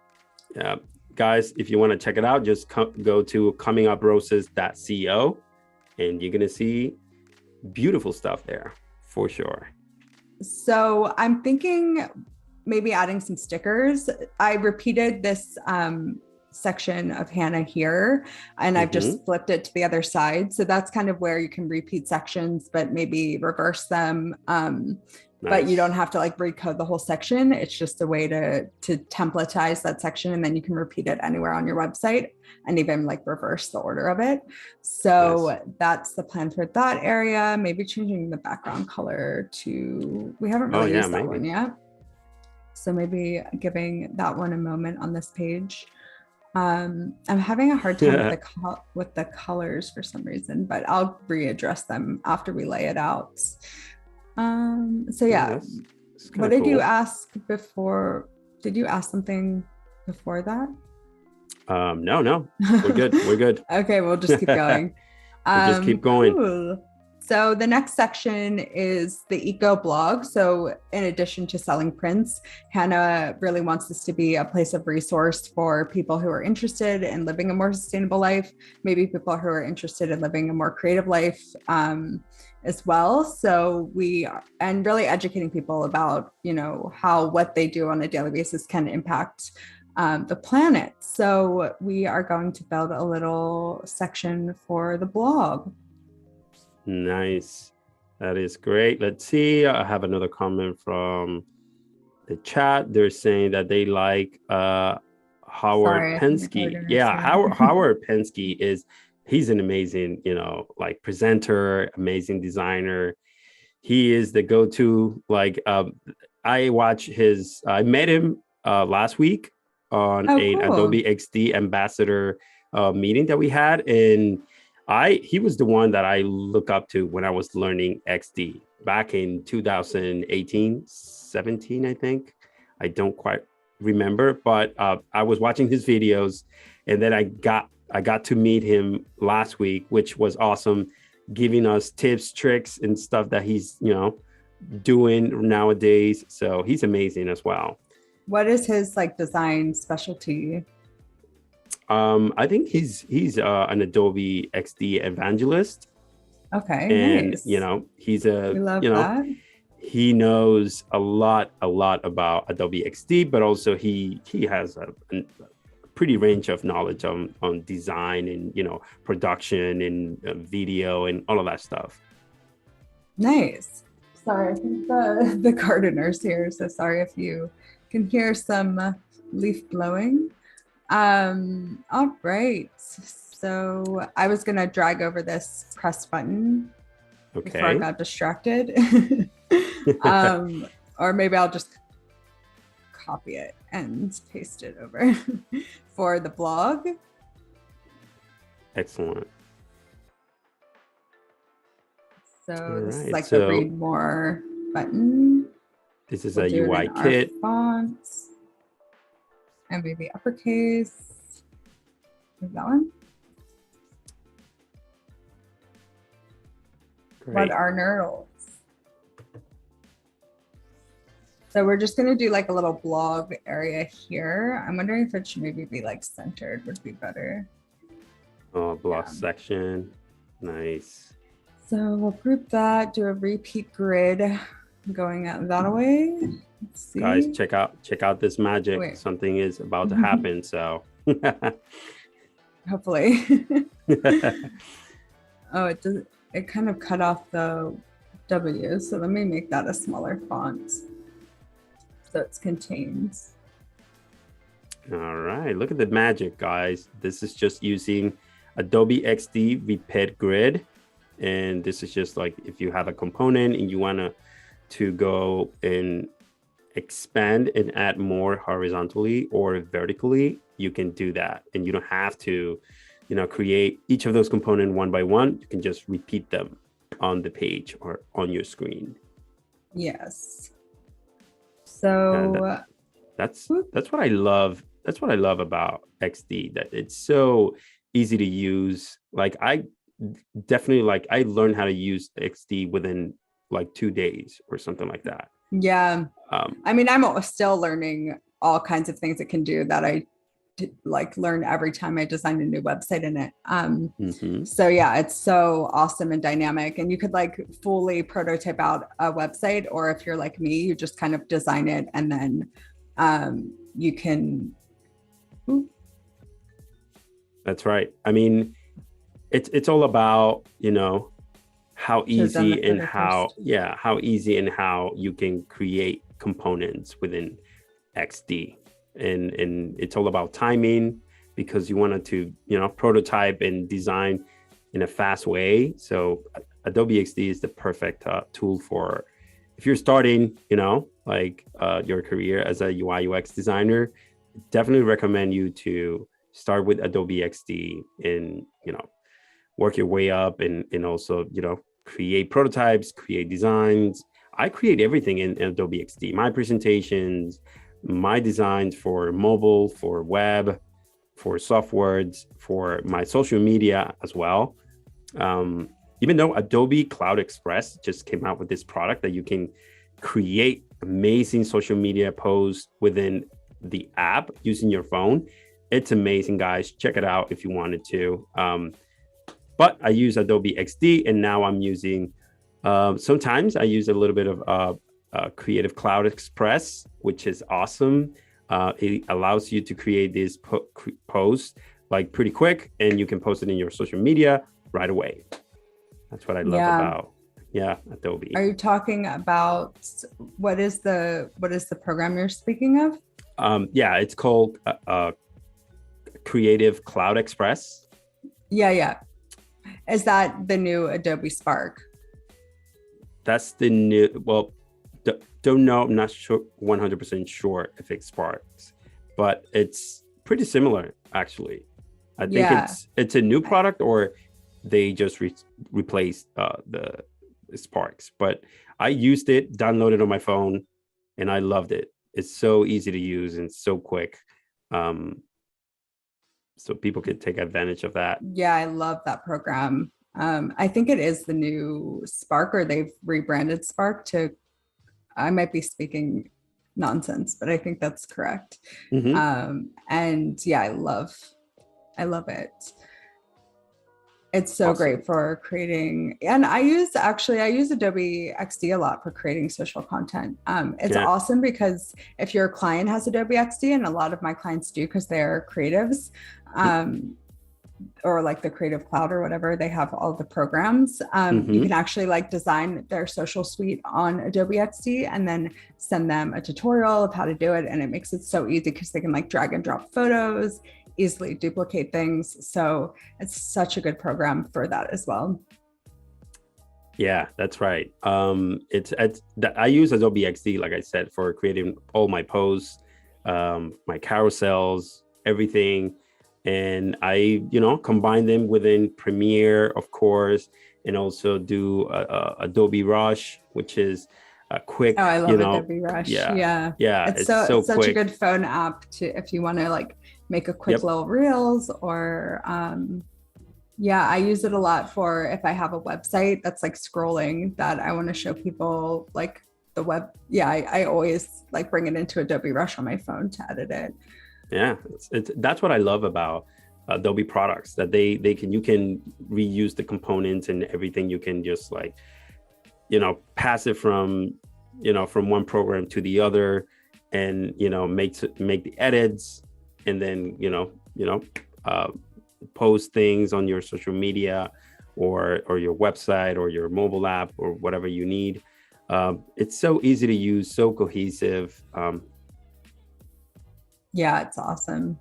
Yeah, guys, if you want to check it out, just go to cominguproses.co, and you're gonna see beautiful stuff there for sure. So I'm thinking maybe adding some stickers. I repeated this section of Hannah here, and I've just flipped it to the other side. So that's kind of where you can repeat sections, but maybe reverse them. But you don't have to like recode the whole section. It's just a way to templatize that section, and then you can repeat it anywhere on your website and even like reverse the order of it. So that's the plan for that area. Maybe changing the background color to, we haven't really used that one yet. So maybe giving that one a moment on this page. I'm having a hard time with the colors for some reason, but I'll readdress them after we lay it out. So yeah, what did you ask before? Did you ask something before that? No, we're good. We're good. Okay, we'll just keep going. Just keep going. Cool. So the next section is the eco blog. So in addition to selling prints, Hannah really wants this to be a place of resource for people who are interested in living a more sustainable life, maybe people who are interested in living a more creative life as well. So and really educating people about, you know, how what they do on a daily basis can impact the planet. So we are going to build a little section for the blog. Nice. That is great. Let's see. I have another comment from the chat. They're saying that they like Howard Pensky. Yeah, Howard Pensky he's an amazing, you know, like presenter, amazing designer. He is the go-to. Like I met him last week on Adobe XD ambassador meeting that we had, and he was the one that I look up to when I was learning XD back in 2018, 17, I think. I don't quite remember, but I was watching his videos, and then I got to meet him last week, which was awesome, giving us tips, tricks, and stuff that he's, you know, doing nowadays. So he's amazing as well. What is his like design specialty? I think he's an Adobe XD evangelist. Okay, and nice. You know, he knows a lot about Adobe XD, but also he has a pretty range of knowledge on design and, you know, production and video and all of that stuff. Nice. Sorry, I think the gardener's here, so sorry if you can hear some leaf blowing. All right, so I was gonna drag over this press button before I got distracted. Or maybe I'll just copy it and paste it over for the blog. Excellent. So this is like the read more button. This is a UI kit. Fonts. And maybe uppercase. Is that one? Great. What are knurls? So we're just going to do like a little blog area here. I'm wondering if it should maybe be like centered would be better. Oh, blog section. Nice. So we'll group that, do a repeat grid going out that way. Let's see. Guys, check out this magic. Wait. Something is about to happen. So hopefully. Oh, it kind of cut off the W. So let me make that a smaller font. So it's contained. All right, look at the magic, guys. This is just using Adobe XD repeat grid. And this is just like if you have a component and you want to go in expand and add more horizontally or vertically, you can do that. And you don't have to, create each of those components one by one. You can just repeat them on the page or on your screen. Yes. So that's what I love. That's what I love about XD, that it's so easy to use. Like I learned how to use XD within like 2 days or something like that. Yeah. I mean, I'm still learning all kinds of things it can do that I learn every time I design a new website in it. So yeah, it's so awesome and dynamic, and you could fully prototype out a website, or if you're like me, you just kind of design it and then you can. That's right. I mean, it's all about, how easy and how you can create components within XD. And it's all about timing, because you wanted to, prototype and design in a fast way. So Adobe XD is the perfect tool for if you're starting, your career as a UI UX designer. Definitely recommend you to start with Adobe XD and, work your way up and also, create prototypes, create designs. I create everything in Adobe XD, my presentations, my designs for mobile, for web, for softwares, for my social media as well. Even though Adobe Cloud Express just came out with this product that you can create amazing social media posts within the app using your phone. It's amazing, guys. Check it out if you wanted to. But I use Adobe XD, and now I'm using, sometimes I use a little bit of Creative Cloud Express, which is awesome. It allows you to create these posts pretty quick, and you can post it in your social media right away. That's what I love about Adobe. Are you talking about what is the program you're speaking of? It's called Creative Cloud Express. Yeah. Is that the new Adobe Spark? That's the new, well, don't know. I'm not sure, 100% sure if it Sparks, but it's pretty similar, actually. I think it's a new product, or they just replaced the Sparks. But I used it, downloaded on my phone, and I loved it. It's so easy to use and so quick. So people could take advantage of that. Yeah, I love that program. I think it is the new Spark, or they've rebranded Spark to, I might be speaking nonsense, but I think that's correct. And yeah, I love it. It's so awesome. Great for creating, and I use Adobe XD a lot for creating social content. It's awesome because if your client has Adobe XD, and a lot of my clients do because they're creatives, or the Creative Cloud or whatever, they have all the programs. You can actually design their social suite on Adobe XD and then send them a tutorial of how to do it. And it makes it so easy because they can drag and drop photos, easily duplicate things. So it's such a good program for that as well. Yeah, that's right. I use Adobe XD, like I said, for creating all my posts, my carousels, everything. And I, combine them within Premiere, of course, and also do Adobe Rush, which is a quick. Oh, I love Adobe Rush. Yeah. It's such quick. A good phone app if you want to make a quick little reels, or I use it a lot for if I have a website that's scrolling that I want to show people the web. Yeah, I always bring it into Adobe Rush on my phone to edit it. Yeah, that's what I love about Adobe products, that you can reuse the components and everything. You can just pass it from one program to the other, and make the edits, and then post things on your social media or your website or your mobile app or whatever you need. It's so easy to use, so cohesive. Yeah, it's awesome.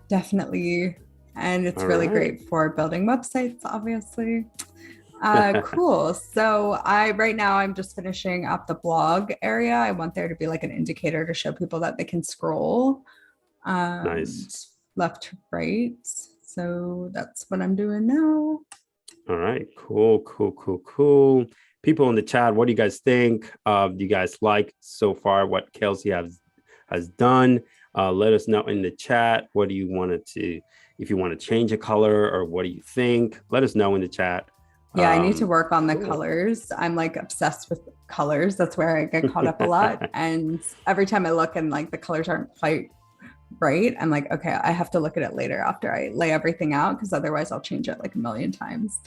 Definitely. And it's really great for building websites, obviously. Cool. So right now I'm just finishing up the blog area. I want there to be like an indicator to show people that they can scroll Nice. left to right. So that's what I'm doing now. All right. Cool, cool, cool, cool. People in the chat, what do you guys think? Do you guys like so far what Kelsey has done? Let us know in the chat. What do you want to, if you want to change a color or what do you think? Let us know in the chat. Yeah, I need to work on the colors. I'm like obsessed with colors. That's where I get caught up a lot. And every time I look and like the colors aren't quite right, I'm like, okay, I have to look at it later after I lay everything out because otherwise I'll change it like a million times.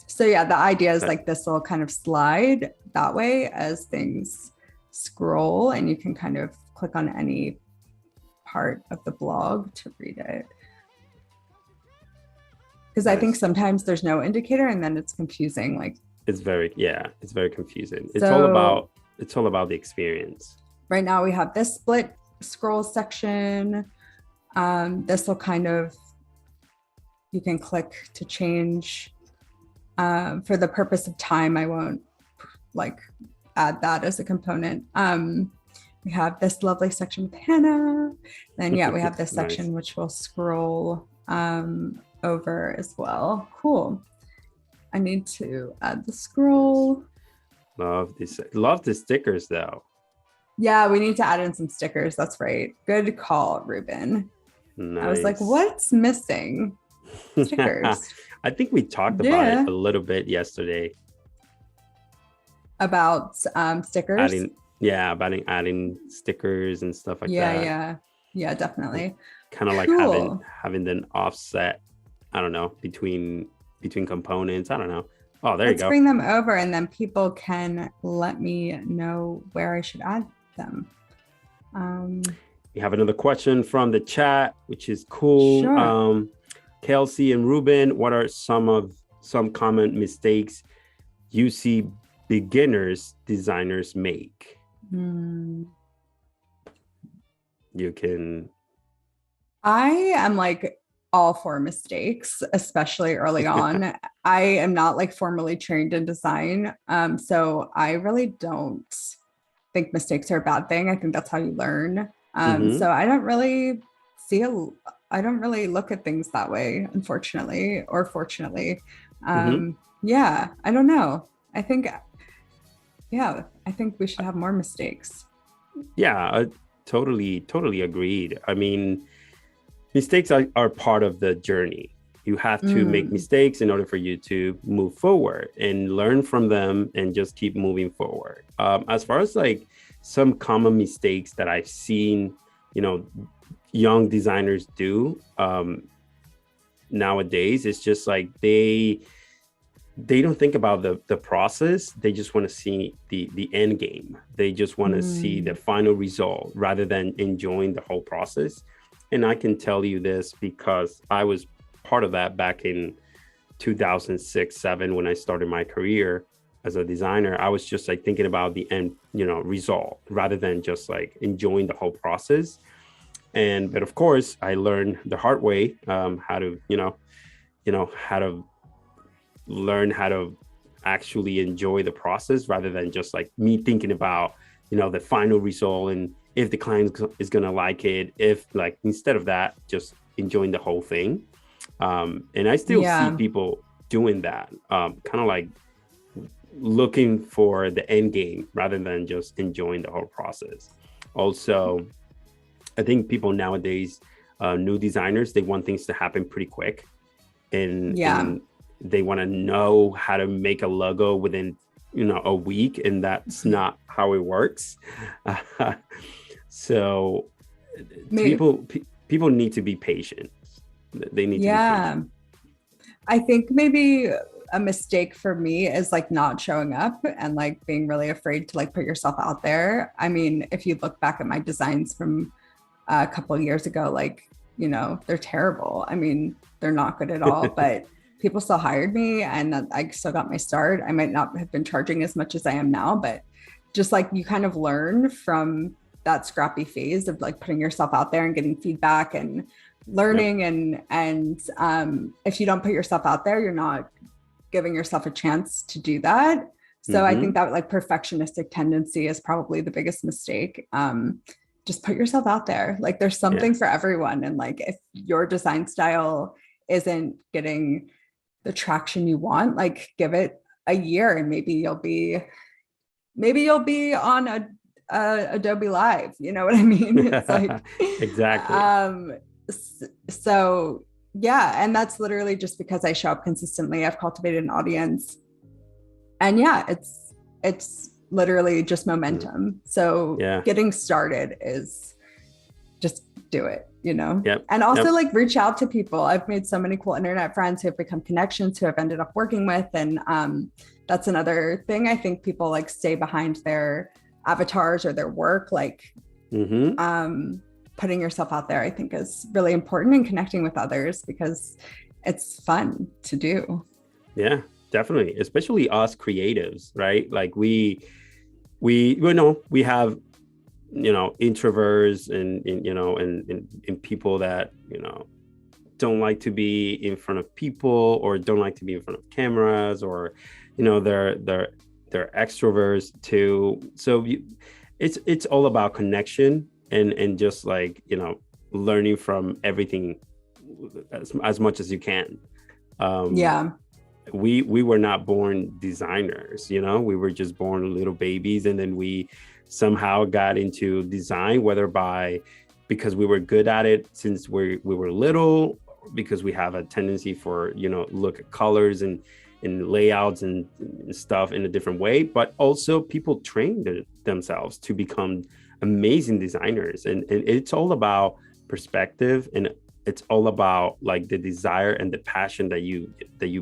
So yeah, the idea is like this will kind of slide that way as things scroll and you can kind of click on any part of the blog to read it. Because I think sometimes there's no indicator and then it's confusing. Like it's very confusing. It's all about the experience. Right now we have this split scroll section. This will kind of, you can click to change. For the purpose of time, I won't like add that as a component. We have this lovely section with Hannah. Then yeah, we have this section which will scroll over as well. Cool. I need to add the scroll. Love the stickers though. Yeah, we need to add in some stickers. That's right. Good call, Ruben. Nice. I was like, what's missing? Stickers. I think we talked about it a little bit yesterday. About stickers? About adding stickers and stuff like that. Yeah, definitely. Kind of like having an offset, I don't know, between components. I don't know. Oh, there you go. Let's bring them over and then people can let me know where I should add them. We have another question from the chat, which is cool. Sure. Kelsey and Ruben, what are some common mistakes you see designers make? You can. I am like all for mistakes, especially early on. I am not like formally trained in design. So I really don't think mistakes are a bad thing. I think that's how you learn. So I don't really look at things that way, unfortunately, or fortunately. Yeah, I don't know. I think we should have more mistakes. Yeah, I totally agreed. I mean, mistakes are part of the journey. You have to make mistakes in order for you to move forward and learn from them and just keep moving forward. As far as like some common mistakes that I've seen, young designers do nowadays, it's just like they don't think about the process. They just want to see the end game. They just want to see the final result rather than enjoying the whole process. And I can tell you this because I was part of that back in 2006-07 when I started my career as a designer. I was just like thinking about the end, result rather than just like enjoying the whole process. But of course, I learned the hard way how to learn how to actually enjoy the process rather than just like me thinking about, the final result and if the client is going to like it, if like, instead of that, just enjoying the whole thing. And I still see people doing that, kind of like looking for the end game rather than just enjoying the whole process. Also, I think people nowadays, new designers, they want things to happen pretty quick. And they want to know how to make a logo within, a week. And that's not how it works. So people need to be patient. They need to be patient. I think maybe a mistake for me is like not showing up and like being really afraid to like put yourself out there. I mean, if you look back at my designs from a couple of years ago, like, they're terrible. I mean, they're not good at all, but people still hired me and I still got my start. I might not have been charging as much as I am now, but just like you kind of learn from that scrappy phase of like putting yourself out there and getting feedback and learning. And if you don't put yourself out there, you're not giving yourself a chance to do that. So I think that like perfectionistic tendency is probably the biggest mistake. Just put yourself out there. Like there's something for everyone. And like, if your design style isn't getting the traction you want, like give it a year and maybe you'll be on a Adobe Live. You know what I mean? It's like, exactly. So yeah. And that's literally just because I show up consistently. I've cultivated an audience. And yeah, it's literally just momentum. So getting started is just do it, you know? And also like reach out to people. I've made so many cool internet friends who have become connections, who I've ended up working with. And that's another thing. I think people like stay behind their avatars or their work, like putting yourself out there, I think is really important, and connecting with others because it's fun to do. Yeah. Definitely, especially us creatives, right? Like we know we have, introverts and people that, don't like to be in front of people or don't like to be in front of cameras, or, they're extroverts too. So it's all about connection and just like, learning from everything as much as you can. We were not born designers, we were just born little babies, and then we somehow got into design, whether because we were good at it since we were little, because we have a tendency for look at colors and layouts and stuff in a different way, but also people train themselves to become amazing designers, and it's all about perspective, and it's all about like the desire and the passion that you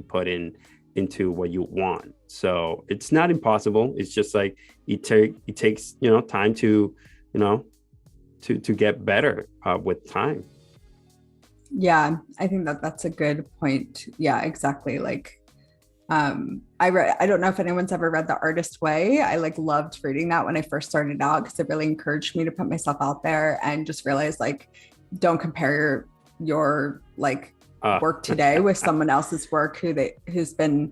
put into what you want. So it's not impossible. It's just like it takes time to get better with time. Yeah, I think that's a good point. Yeah, exactly. Like I don't know if anyone's ever read The Artist Way. I like loved reading that when I first started out because it really encouraged me to put myself out there and just realize like don't compare your like work today with someone else's work who's been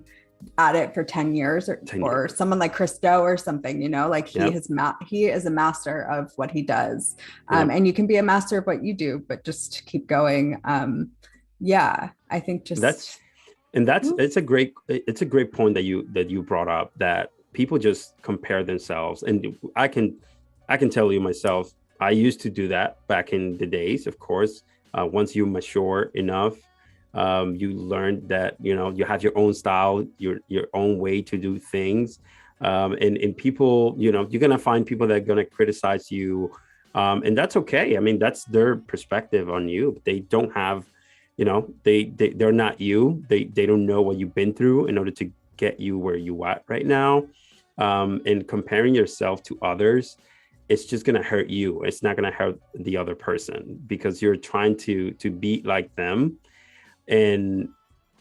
at it for 10 years or someone like Chris Do or something, like he is a master of what he does. And you can be a master of what you do, but just keep going. I think just it's a great point that you brought up, that people just compare themselves. And I can tell you myself, I used to do that back in the days. Of course, once you mature enough, you learn that you have your own style, your own way to do things, and people, you're gonna find people that are gonna criticize you, and that's okay. I mean, that's their perspective on you. They don't have, they're not you. They don't know what you've been through in order to get you where you are right now. And comparing yourself to others, it's just going to hurt you. It's not going to hurt the other person, because you're trying to be like them, and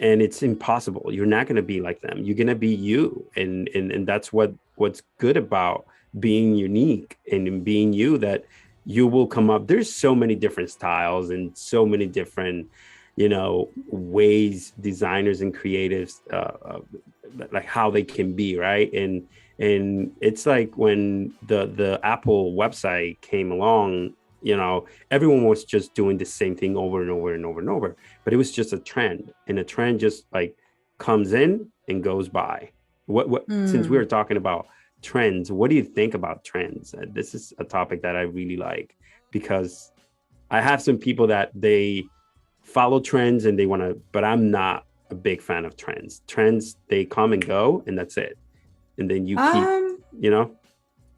it's impossible. You're not going to be like them. You're going to be you. And that's what's good about being unique and being you, that you will come up. There's so many different styles and so many different, ways designers and creatives, like how they can be, right? And it's like when the Apple website came along, everyone was just doing the same thing over and over and over and over, but it was just a trend, and a trend just like comes in and goes by. Since we were talking about trends, what do you think about trends? This is a topic that I really like, because I have some people that they follow trends and they want to, but I'm not a big fan of trends. Trends, they come and go, and that's it. And then you keep,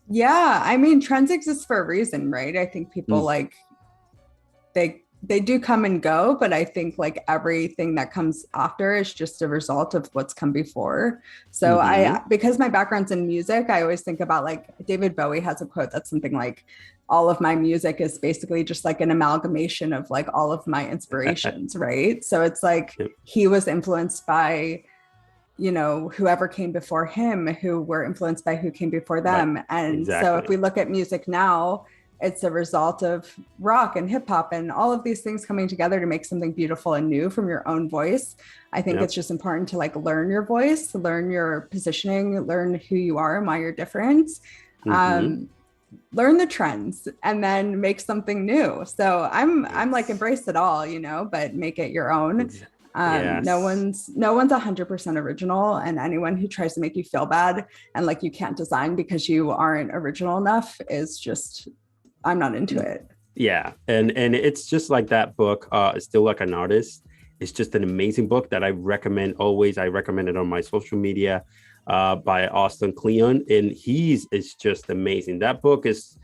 Yeah, I mean, trends exist for a reason, right? I think people like they do come and go, but I think like everything that comes after is just a result of what's come before. So because my background's in music, I always think about like David Bowie has a quote that's something like, all of my music is basically just like an amalgamation of like all of my inspirations, right? So it's like he was influenced by whoever came before him, who were influenced by who came before them. Right. And so if we look at music now, it's a result of rock and hip hop and all of these things coming together to make something beautiful and new from your own voice. I think it's just important to like learn your voice, learn your positioning, learn who you are and why you're different. Learn the trends and then make something new. So I'm like, embrace it all, you know, but make it your own. No one's 100% original, and anyone who tries to make you feel bad and like you can't design because you aren't original enough is just, I'm not into it. Yeah. And it's just like that book, Still Like an Artist. It's just an amazing book that I recommend always. I recommend it on my social media, by Austin Kleon, and it's just amazing. That book it's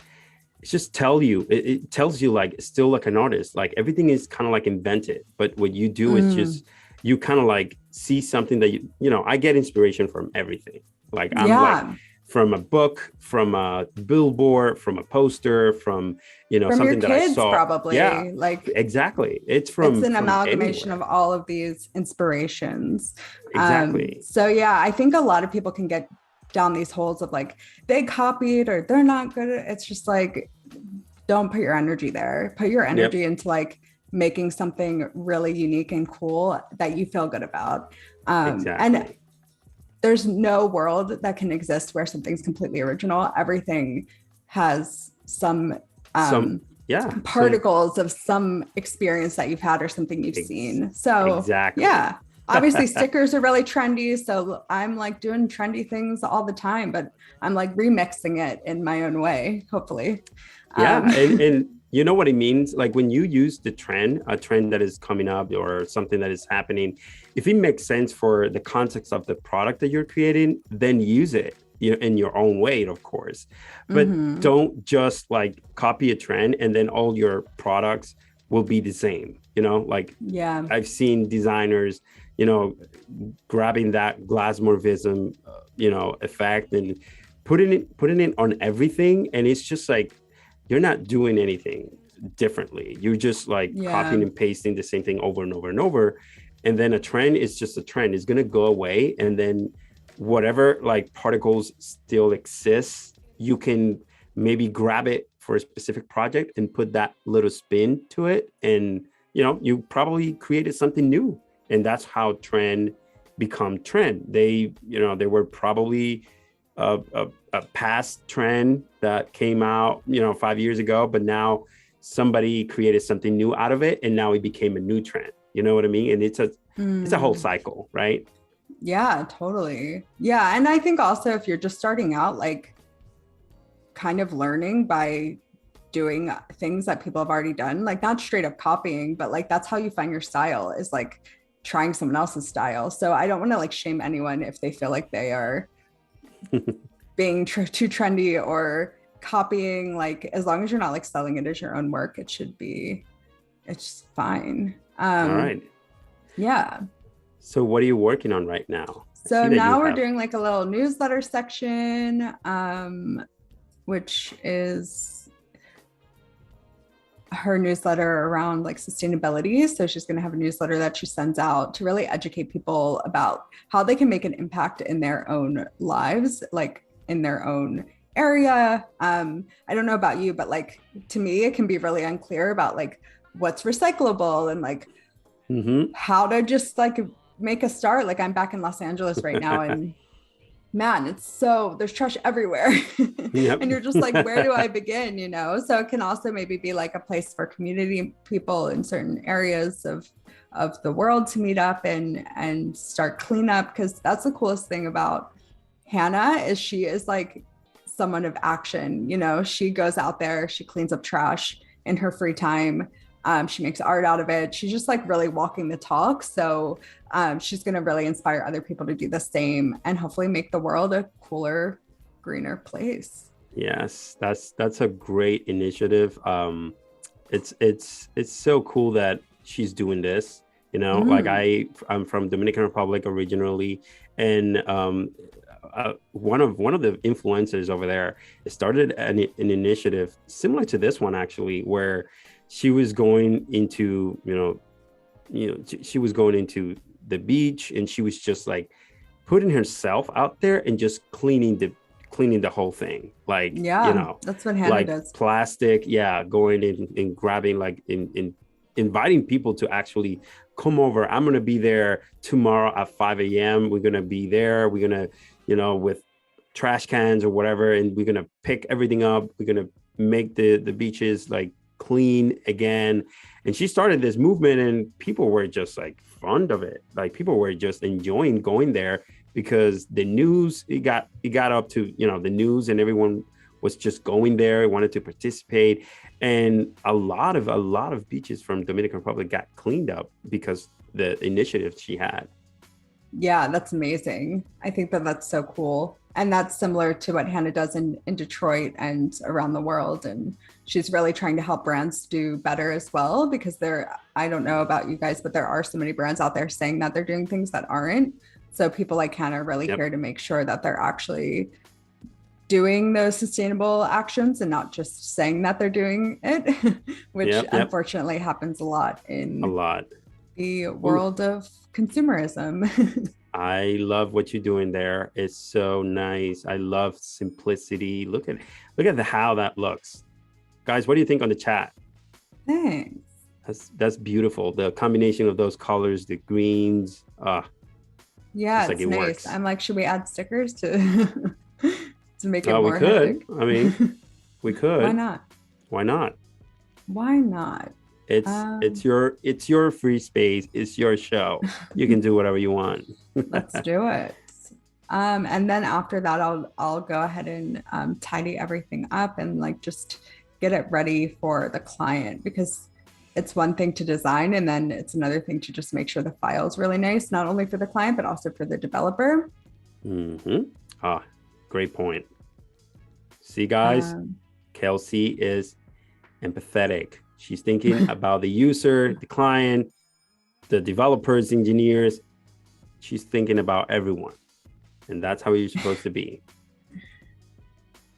just it tells you like Still Like an Artist, like everything is kind of like invented, but what you do is just, you kind of like see something that you know, I get inspiration from everything. Like I'm like from a book, from a billboard, from a poster, from, you know, from something your that kids, I saw. probably. Yeah, like exactly. It's an amalgamation of all of these inspirations. Exactly. So yeah, I think a lot of people can get down these holes of like they copied or they're not good at it. It's just like, don't put your energy there. Put your energy into like making something really unique and cool that you feel good about. And there's no world that can exist where something's completely original. Everything has some particles of some experience that you've had or something you've seen. So yeah, obviously stickers are really trendy. So I'm like doing trendy things all the time, but I'm like remixing it in my own way, hopefully. And you know what it means? Like when you use a trend that is coming up or something that is happening, if it makes sense for the context of the product that you're creating, then use it, you know, in your own way, of course. But don't just like copy a trend and then all your products will be the same, you know, like I've seen designers, you know, grabbing that Glasmorism, you know, effect and putting it on everything. And it's just like, you're not doing anything differently. You're just like copying and pasting the same thing over and over and over. And then a trend is just a trend. It's going to go away. And then whatever like particles still exist, you can maybe grab it for a specific project and put that little spin to it. And, you know, you probably created something new. And that's how trend become trend. They were probably a past trend that came out, you know, 5 years ago, but now somebody created something new out of it and now it became a new trend. You know what I mean? And it's a whole cycle, right? Yeah, totally. Yeah. And I think also if you're just starting out, like kind of learning by doing things that people have already done, like not straight up copying, but like that's how you find your style, is like trying someone else's style. So I don't want to like shame anyone if they feel like they are being too trendy or copying. Like as long as you're not like selling it as your own work, it's fine. All right. Yeah. So what are you working on right now? So now we're doing like a little newsletter section, which is her newsletter around like sustainability. So she's going to have a newsletter that she sends out to really educate people about how they can make an impact in their own lives, like in their own area. I don't know about you, but like to me, it can be really unclear about like what's recyclable and like how to just like make a start. Like I'm back in Los Angeles right now and man, there's trash everywhere. And you're just like, where do I begin? You know? So it can also maybe be like a place for community people in certain areas of the world to meet up and start cleanup. Cause that's the coolest thing about Hannah is she is like someone of action. You know, she goes out there, she cleans up trash in her free time. She makes art out of it. She's just like really walking the talk. So she's going to really inspire other people to do the same and hopefully make the world a cooler, greener place. Yes, that's a great initiative. It's so cool that she's doing this. You know, like I'm from Dominican Republic originally, and one of the influencers over there started an initiative similar to this one actually, where she was going into, she was going into the beach and she was just like putting herself out there and just cleaning cleaning the whole thing, like, Yeah, that's what Hannah like does. plastic, yeah, going in and grabbing, like in inviting people to actually come over. I'm going to be there tomorrow at 5 a.m. We're going to be there. We're going to, with trash cans or whatever, and we're going to pick everything up. We're going to make the beaches like clean again. And she started this movement, and people were just like fond of it. Like people were just enjoying going there because the news, it got up to, the news, and everyone was just going there, wanted to participate. And a lot of beaches from Dominican Republic got cleaned up because the initiative she had. Yeah, that's amazing. I think that that's so cool. And that's similar to what Hannah does in Detroit and around the world. And she's really trying to help brands do better as well, because I don't know about you guys, but there are so many brands out there saying that they're doing things that aren't. So people like Hannah are really here to make sure that they're actually doing those sustainable actions and not just saying that they're doing it, which unfortunately happens a lot in the world of consumerism. I love what you're doing there. It's so nice. I love simplicity. Look at how that looks. Guys, what do you think on the chat? Thanks. That's beautiful. The combination of those colors, the greens. Yeah, it's nice. Works. I'm like, should we add stickers to to make it more? We could. Hectic? I mean, we could. Why not? Why not? Why not? It's your free space. It's your show. You can do whatever you want. Let's do it. And then after that, I'll go ahead and tidy everything up and like just get it ready for the client, because it's one thing to design, and then it's another thing to just make sure the file is really nice, not only for the client, but also for the developer. Great point. See, guys, Kelsey is empathetic. She's thinking about the user, the client, the developers, engineers. She's thinking about everyone. And that's how you're supposed to be.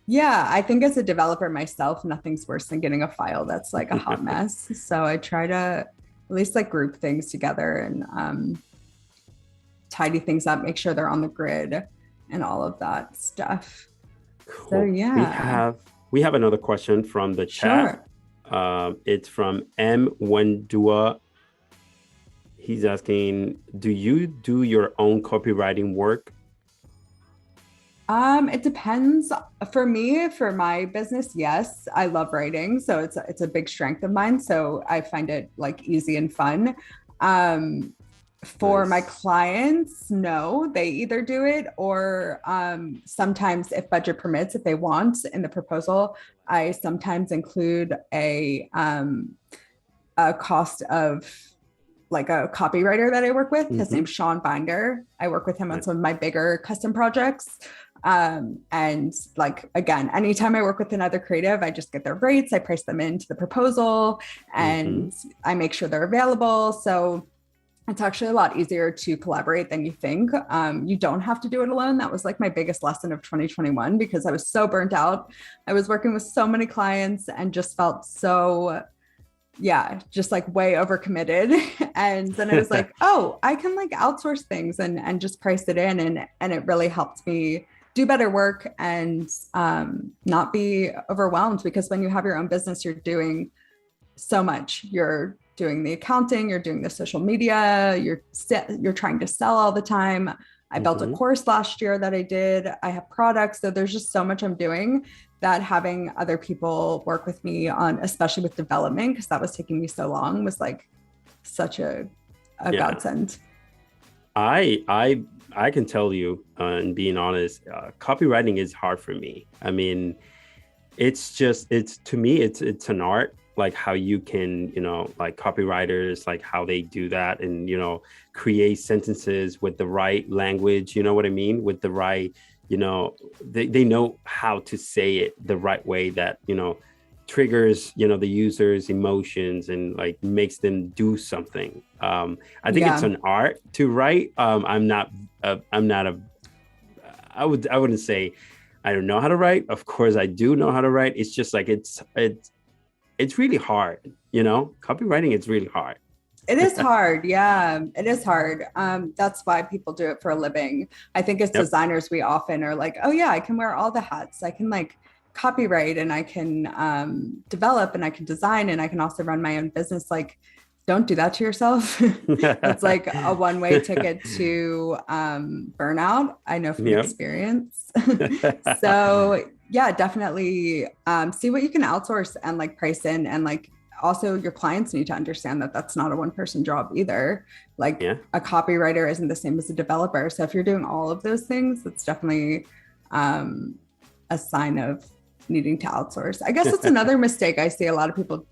Yeah, I think as a developer myself, nothing's worse than getting a file that's like a hot mess. So I try to at least like group things together and tidy things up, make sure they're on the grid and all of that stuff. Cool. So yeah. We have another question from the chat. Sure. It's from M. Wendua. He's asking, do you do your own copywriting work? It depends. For me, for my business, yes, I love writing. So it's a big strength of mine. So I find it like easy and fun. For my clients, no, they either do it or sometimes if budget permits, if they want in the proposal, I sometimes include a cost of like a copywriter that I work with. His name's Sean Binder. I work with him on some of my bigger custom projects. And like, again, anytime I work with another creative, I just get their rates, I price them into the proposal, and I make sure they're available. So it's actually a lot easier to collaborate than you think. You don't have to do it alone. That was like my biggest lesson of 2021, because I was so burnt out. I was working with so many clients and just felt so, just like way overcommitted. And then I was like, oh, I can like outsource things and just price it in. And it really helped me do better work and not be overwhelmed, because when you have your own business, you're doing so much. You're doing the accounting, you're doing the social media, you're trying to sell all the time. I built a course last year that I did. I have products. So there's just so much I'm doing that having other people work with me on, especially with development, because that was taking me so long, was like such a godsend. I can tell you, and being honest, copywriting is hard for me. I mean, to me, it's an art, like how you can, like copywriters, like how they do that and, create sentences with the right language, you know what I mean? With the right, they know how to say it the right way that, triggers, the user's emotions and like makes them do something. I think it's an art to write. I wouldn't say I don't know how to write. Of course I do know how to write. It's just like, it's really hard, copywriting is really hard. It is hard. Yeah, it is hard. That's why people do it for a living. I think as Yep. designers, we often are like, oh yeah, I can wear all the hats. I can like copyright and I can develop and I can design and I can also run my own business. Like, don't do that to yourself. That's like a one-way ticket to burnout. I know from Yep. experience. So yeah, definitely see what you can outsource and like price in and like also your clients need to understand that that's not a one person job either. Like Yeah. a copywriter isn't the same as a developer. So if you're doing all of those things, it's definitely um, a sign of needing to outsource. I guess it's another mistake I see a lot of people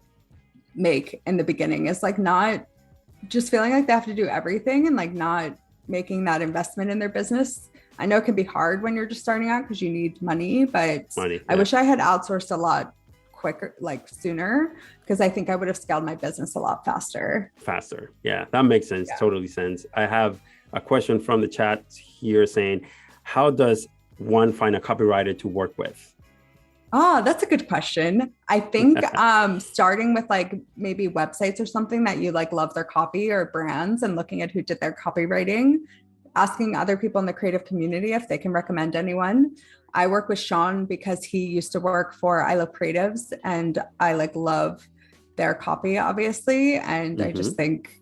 make in the beginning is like not just feeling like they have to do everything and like not making that investment in their business. I know it can be hard when you're just starting out because you need money, but Money. I Yeah. wish I had outsourced a lot quicker, like sooner, because I think I would have scaled my business a lot faster. Faster. Yeah, that makes sense. Yeah. Totally sense. I have a question from the chat here saying, how does one find a copywriter to work with? Oh, that's a good question. I think starting with like maybe websites or something that you like love their copy or brands and looking at who did their copywriting, asking other people in the creative community if they can recommend anyone. I work with Sean because he used to work for I Love Creatives and I like love their copy, obviously. And I just think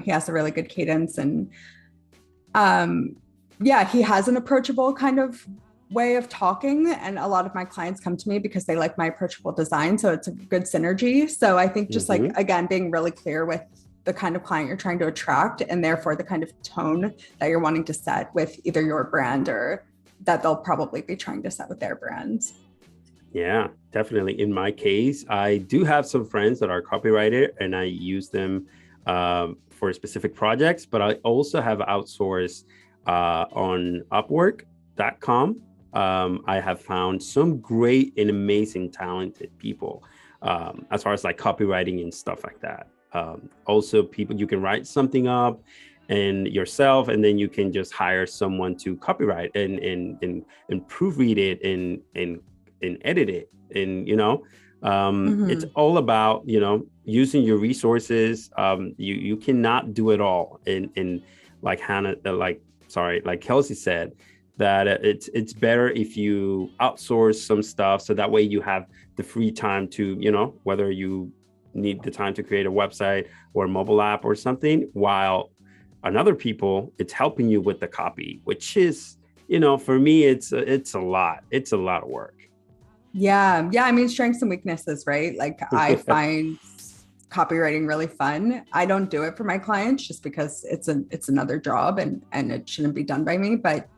he has a really good cadence and yeah, he has an approachable kind of way of talking. And a lot of my clients come to me because they like my approachable design. So it's a good synergy. So I think just like, again, being really clear with the kind of client you're trying to attract and therefore the kind of tone that you're wanting to set with either your brand or that they'll probably be trying to set with their brands. Yeah, definitely. In my case, I do have some friends that are copywriter and I use them for specific projects, but I also have outsourced on Upwork.com. I have found some great and amazing talented people as far as like copywriting and stuff like that. Also people, you can write something up and yourself, and then you can just hire someone to copyright and proofread it and edit it. And, it's all about, using your resources. You cannot do it all. And like like Kelsey said, that it's better if you outsource some stuff. So that way you have the free time to, whether you need the time to create a website or a mobile app or something, while another people, it's helping you with the copy, which is, for me, it's a lot of work. Yeah. I mean, strengths and weaknesses, right? Like I find copywriting really fun. I don't do it for my clients just because it's another job and it shouldn't be done by me. But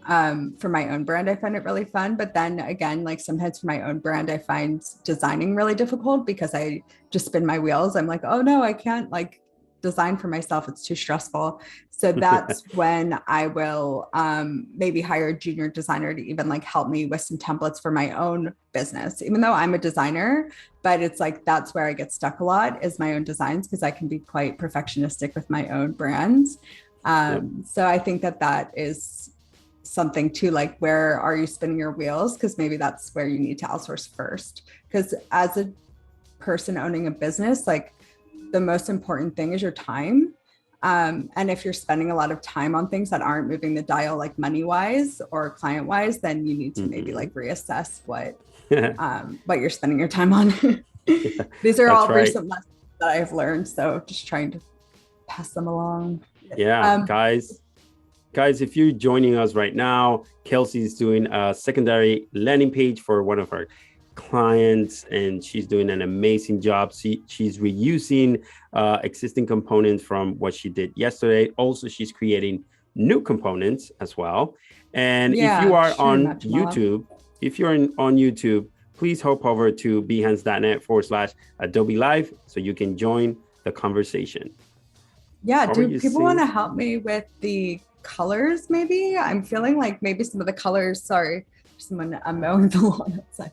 for my own brand, I find it really fun. But then again, like sometimes for my own brand, I find designing really difficult because I just spin my wheels. I'm like, oh no, I can't like design for myself. It's too stressful. So that's when I will maybe hire a junior designer to even like help me with some templates for my own business, even though I'm a designer. But it's like, that's where I get stuck a lot is my own designs because I can be quite perfectionistic with my own brands. So I think that is something too, like where are you spinning your wheels? Because maybe that's where you need to outsource first. Because as a person owning a business, like the most important thing is your time. And if you're spending a lot of time on things that aren't moving the dial, like money wise or client wise, then you need to maybe like reassess what you're spending your time on. These are all recent lessons that I've learned. So just trying to pass them along. Yeah, guys, if you're joining us right now, Kelsey is doing a secondary landing page for one of our clients, and she's doing an amazing job. She's reusing existing components from what she did yesterday. Also, she's creating new components as well. And if you are on YouTube, on YouTube, please hop over to behance.net/Adobe Live so you can join the conversation. Yeah, do people want to help me with the colors maybe? I'm feeling like maybe some of the colors, sorry, I'm mowing the lawn outside.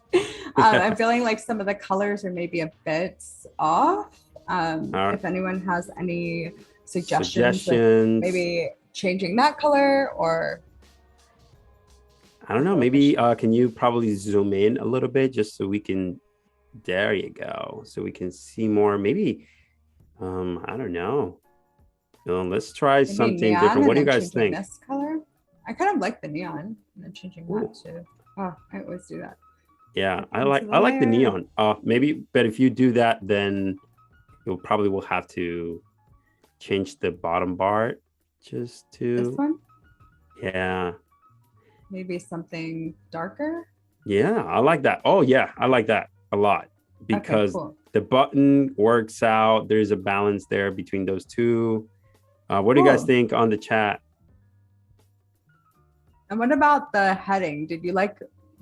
I'm feeling like some of the colors are maybe a bit off. If anyone has any suggestions. With maybe changing that color or. I don't know, maybe can you probably zoom in a little bit just so we can, there you go. So we can see more, maybe, I don't know. Let's try Maybe something neon different. and What do you then guys changing think? this color. I kind of like the neon and then changing Ooh. that to, oh, I always do that. Yeah, Into the I like the layer. neon. Maybe, but if you do that, then you probably will have to change the bottom bar just This to, one, yeah. maybe something darker. Yeah, I like that. Oh yeah, I like that a lot Okay, because cool. the button works out. There's a balance there between those two. What do you guys Cool. think on the chat? And what about the heading? Did you like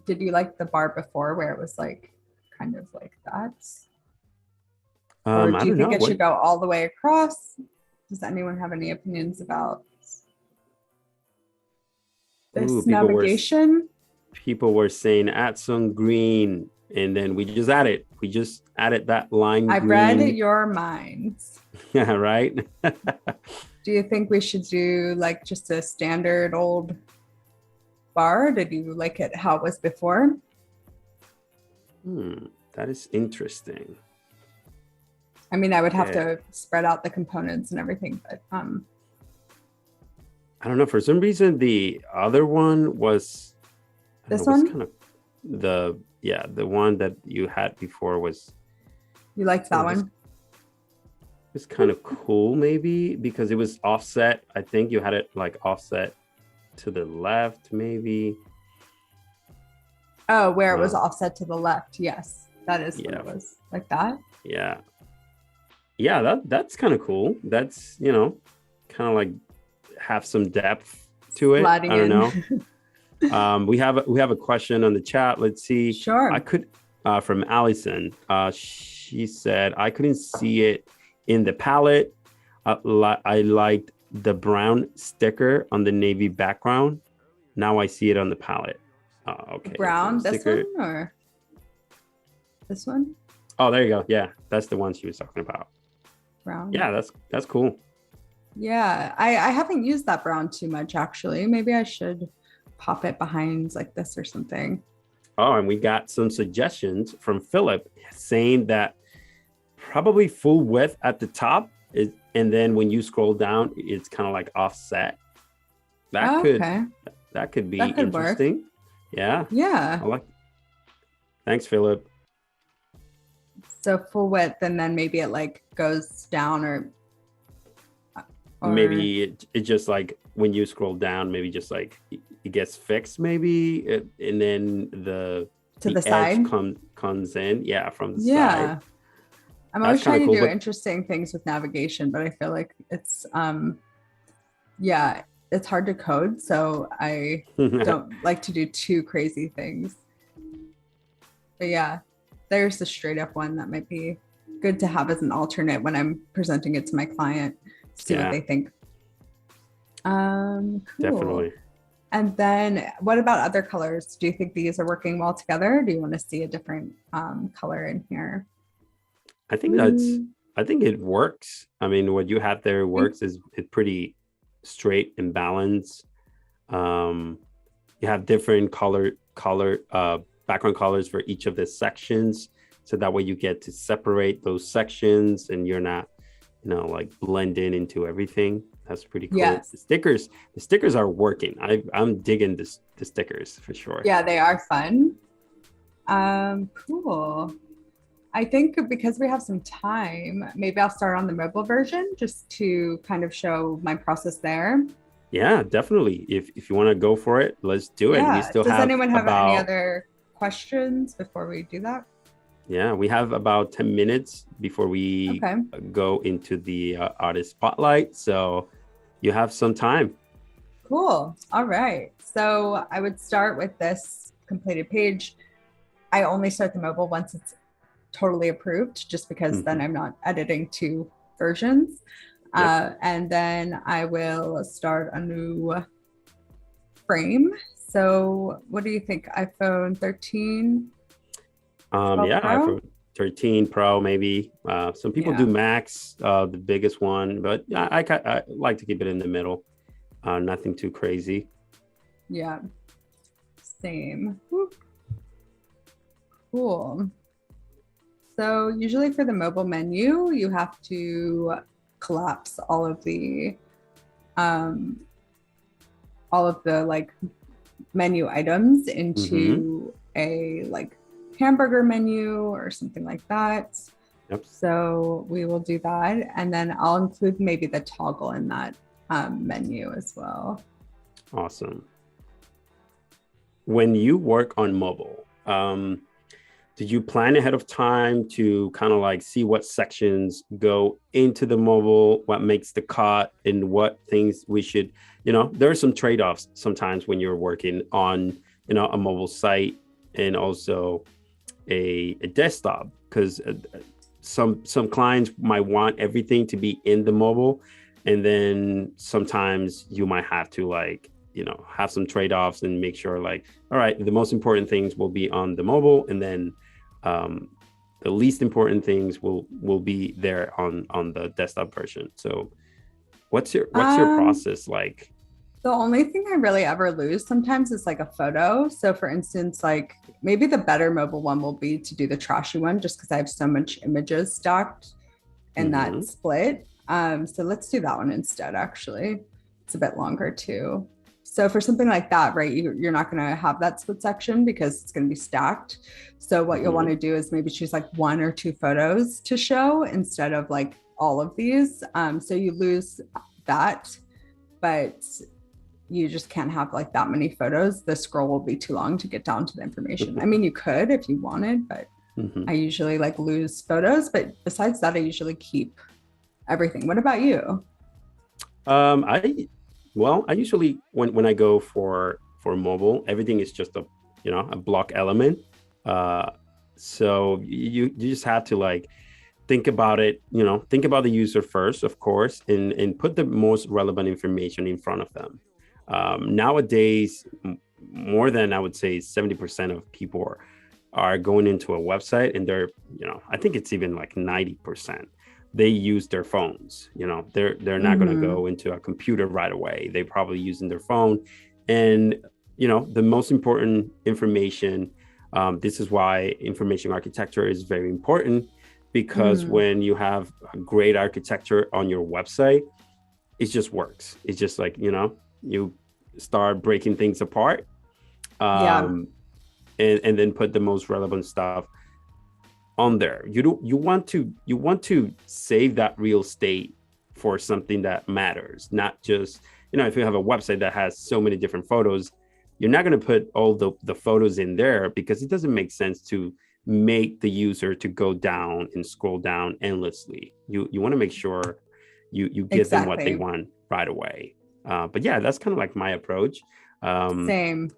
the bar before where it was like kind of like that? Or I do you don't think know. it What should go all the way across? Does anyone have any opinions about ooh, this navigation? people were saying add some green, and then we just added that line I read green. your minds. Yeah, right. Do you think we should do like just a standard old bar? Did you like it how it was before? That is interesting. I mean, I would have Yeah. to spread out the components and everything, but I don't know. For some reason, the other one was this was one, kind of the one that you had before was you liked that one? kind of cool, maybe because it was offset. I think you had it like offset to the left, maybe. Oh, where it was offset to the left. Yes, that is what Yeah. it was, like that. Yeah. That's kind of cool. That's kind of like have some depth to it. Sliding I don't in. know. We have a question on the chat. Let's see. Sure. I could from Allison. She said I couldn't see it in the palette. I liked the brown sticker on the navy background. Now I see it on the palette. Okay. Brown, this sticker. one or this one? Oh, there you go. Yeah, that's the one she was talking about. Brown. Yeah, that's cool. Yeah, I haven't used that brown too much actually. Maybe I should pop it behind like this or something. Oh, and we got some suggestions from Philip saying that probably full width at the top is, and then when you scroll down, it's kind of like offset. That could be That could interesting. work. Yeah. Yeah. I like. Thanks, Philip. So full width, and then maybe it like goes down or maybe it just like when you scroll down, maybe just like it gets fixed, maybe, and then the side comes in, from the side. I'm always trying to do interesting things with navigation, but I feel like it's it's hard to code, so I don't like to do too crazy things. But yeah, there's the straight up one that might be good to have as an alternate when I'm presenting it to my client, see what they think. Cool. Definitely. And then what about other colors? Do you think these are working well together? Do you want to see a different color in here? I think it works. I mean, what you have there works. It's pretty straight and balanced. You have different background colors for each of the sections, so that way you get to separate those sections and you're not like blending into everything. That's pretty cool. Yes. The stickers are working. I'm digging the stickers for sure. Yeah, they are fun. Cool. I think because we have some time, maybe I'll start on the mobile version just to kind of show my process there. Yeah, definitely. If you want to go for it, let's do it. Yeah. We still Does anyone have any other questions before we do that? Yeah, we have about 10 minutes before we go into the artist spotlight. So you have some time. Cool. All right. So I would start with this completed page. I only start the mobile once it's totally approved, just because then I'm not editing two versions. And then I will start a new frame. So what do you think? iPhone 13? iPhone 13 Pro maybe. Some people do Max, the biggest one, but I like to keep it in the middle. Nothing too crazy. Yeah, same. Whoop. Cool. So usually for the mobile menu, you have to collapse all of the like menu items into a like hamburger menu or something like that. Yep. So we will do that. And then I'll include maybe the toggle in that menu as well. Awesome. When you work on mobile, did you plan ahead of time to kind of like see what sections go into the mobile, what makes the cut, and what things we should, there are some trade-offs sometimes when you're working on, a mobile site and also a desktop, because some clients might want everything to be in the mobile. And then sometimes you might have to like, have some trade-offs and make sure like, all right, the most important things will be on the mobile, and then the least important things will be there on the desktop version. So what's your process like? The only thing I really ever lose sometimes is like a photo. So for instance, like maybe the better mobile one will be to do the trashy one, just because I have so much images stacked in that split. So let's do that one instead, actually. It's a bit longer too. So for something like that, right, you're not going to have that split section because it's going to be stacked. So what you'll want to do is maybe choose like 1 or 2 photos to show instead of like all of these. So you lose that, but you just can't have like that many photos. The scroll will be too long to get down to the information. I mean, you could if you wanted, but I usually like lose photos. But besides that, I usually keep everything. What about you? I usually when I go for mobile, everything is just a block element. So you just have to like think about it, think about the user first, of course, and put the most relevant information in front of them. Nowadays, more than I would say 70% of people are going into a website, and they're, I think it's even like 90%. They use their phones. They're not going to go into a computer right away. They're probably using their phone. And, the most important information, this is why information architecture is very important, because when you have a great architecture on your website, it just works. It's just like, you start breaking things apart and then put the most relevant stuff on there. You want to save that real estate for something that matters, not just, if you have a website that has so many different photos, you're not going to put all the photos in there, because it doesn't make sense to make the user to go down and scroll down endlessly. You want to make sure you give them what they want right away. But yeah, that's kind of like my approach. Same.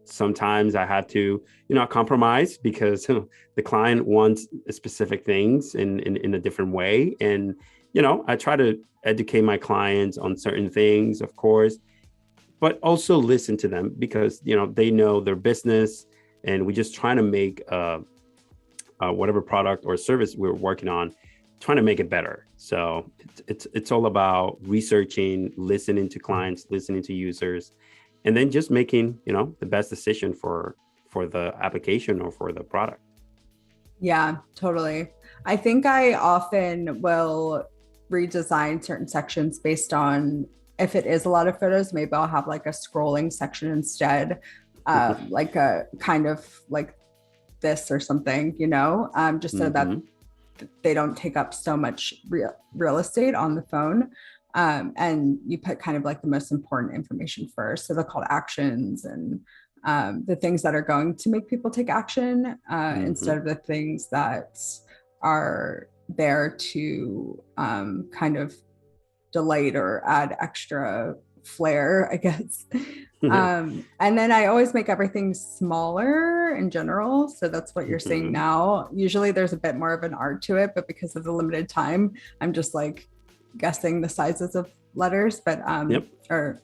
Sometimes I have to, compromise, because the client wants specific things in a different way. And, I try to educate my clients on certain things, of course, but also listen to them, because, they know their business, and we're just trying to make whatever product or service we're working on, trying to make it better. So it's all about researching, listening to clients, listening to users, and then just making, the best decision for the application or for the product. Yeah, totally. I think I often will redesign certain sections based on, if it is a lot of photos, maybe I'll have like a scrolling section instead, like a kind of like this or something, just so that they don't take up so much real estate on the phone. And you put kind of like the most important information first. So the call to actions and the things that are going to make people take action instead of the things that are there to kind of delay or add extra flair, I guess. And then I always make everything smaller in general. So that's what you're seeing now. Usually there's a bit more of an art to it, but because of the limited time, I'm just like guessing the sizes of letters, but or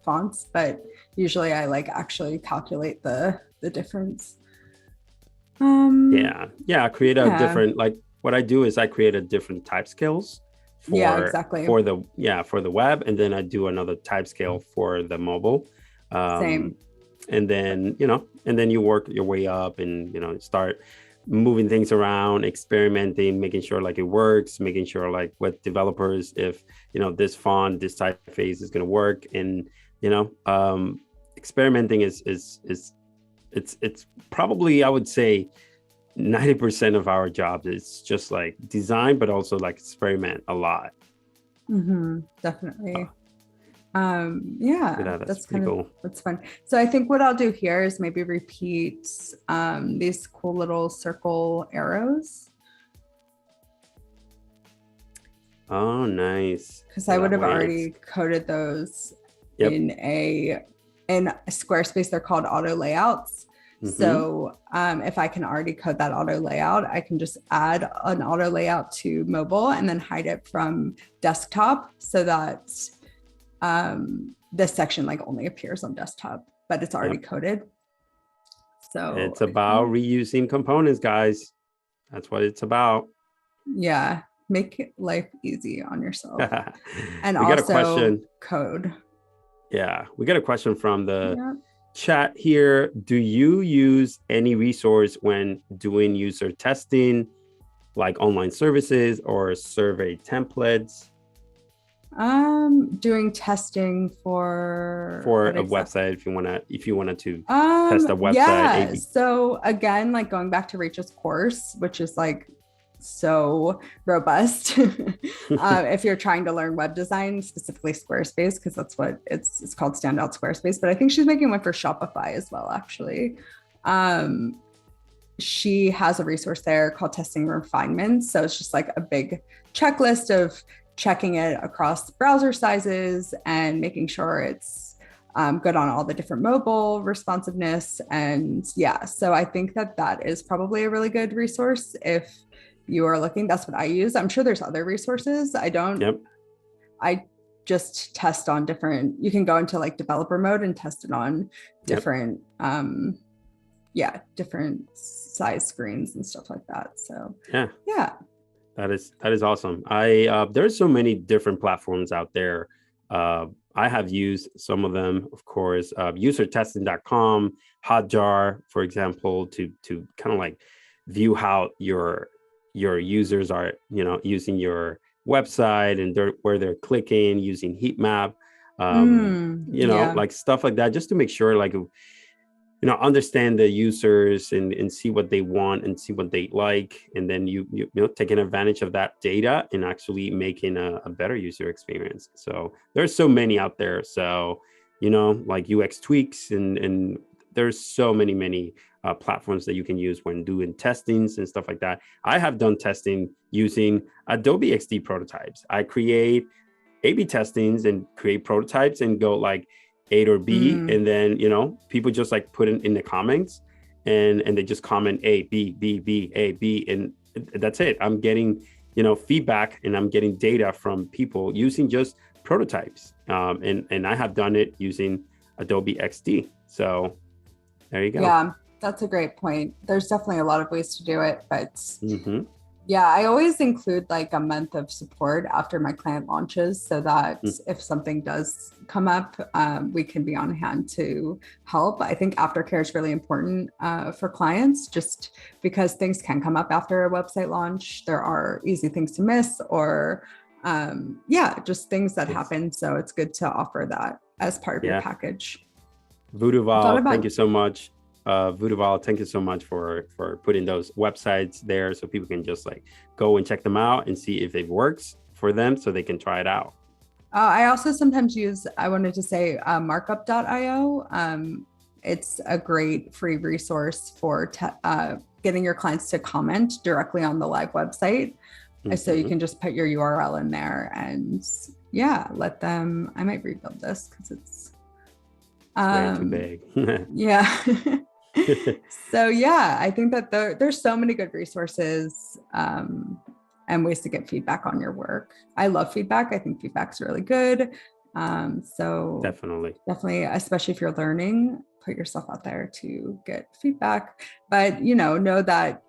fonts, but usually I like actually calculate the difference. Create a different, like what I do is I create a different type scales for the web, and then I do another type scale for the mobile. Same. And then you work your way up and start moving things around, experimenting, making sure like it works, making sure like with developers, if, this font, this typeface is going to work. And, experimenting is it's probably, I would say, 90% of our jobs. It's just like design, but also like experiment a lot. Definitely. That's pretty cool. That's fun. So I think what I'll do here is maybe repeat these cool little circle arrows. Oh, nice. Because I would have already coded those in Squarespace. They're called auto layouts. So if I can already code that auto layout, I can just add an auto layout to mobile and then hide it from desktop so that this section like only appears on desktop, but it's already coded. So it's about reusing components, guys. That's what it's about. Yeah. Make life easy on yourself. And we also got a question. Code. Yeah. We got a question from the chat here. Do you use any resource when doing user testing, like online services or survey templates? Doing testing for a website, if you wanted to test a website. Yeah. So again, like going back to Rachel's course, which is like so robust. If you're trying to learn web design, specifically Squarespace, because that's what it's called, Standout Squarespace. But I think she's making one for Shopify as well, actually. She has a resource there called Testing Refinements. So it's just like a big checklist of checking it across browser sizes and making sure it's good on all the different mobile responsiveness. And so I think that is probably a really good resource if you are looking. That's what I use. I'm sure there's other resources. I just test on different, you can go into like developer mode and test it on different, different size screens and stuff like that. So that is awesome. There's so many different platforms out there. I have used some of them, of course, usertesting.com, Hotjar, for example, to kind of like view how your users are, using your website and where they're clicking, using heat map, like stuff like that, just to make sure, like, understand the users and see what they want and see what they like. And then you taking advantage of that data and actually making a better user experience. So there's so many out there. So, like UX tweaks and there's so many platforms that you can use when doing testings and stuff like that. I have done testing using Adobe XD prototypes. I create A/B testings and create prototypes and go like A or B, and then people just like put in the comments, and they just comment A, B, B, B, A, B, and that's it. I'm getting feedback and I'm getting data from people using just prototypes, and I have done it using Adobe XD. So there you go. Yeah, that's a great point. There's definitely a lot of ways to do it, but I always include like a month of support after my client launches so that if something does come up, we can be on hand to help. I think aftercare is really important for clients, just because things can come up after a website launch. There are easy things to miss or just things that happen. So it's good to offer that as part of your package. Voodooval, thank you so much. Voodooval, thank you so much for putting those websites there so people can just like go and check them out and see if it works for them so they can try it out. I also sometimes use, I wanted to say markup.io. It's a great free resource for getting your clients to comment directly on the live website. So you can just put your URL in there and let them, I might rebuild this because it's way too big. So I think that there's so many good resources and ways to get feedback on your work. I love feedback. I think feedback's really good. So definitely, especially if you're learning, put yourself out there to get feedback. But know that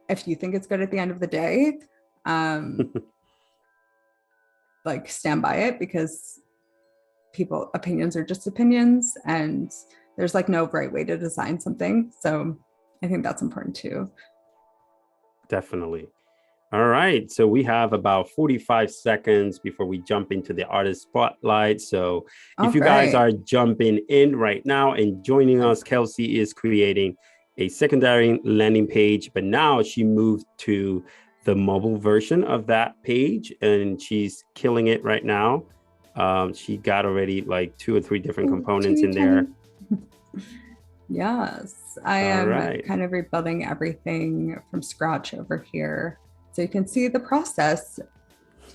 if you think it's good at the end of the day, like stand by it, because opinions are just opinions, and there's like no right way to design something. So I think that's important too. Definitely. All right. So we have about 45 seconds before we jump into the artist spotlight. So Oh, if you guys great. are jumping in right now and joining us, Kelsey is creating a secondary landing page, but now she moved to the mobile version of that page and she's killing it right now. She got already like 2 or 3 different Ooh, components teeny in there. tiny. Yes, I All am right. kind of rebuilding everything from scratch over here. So you can see the process.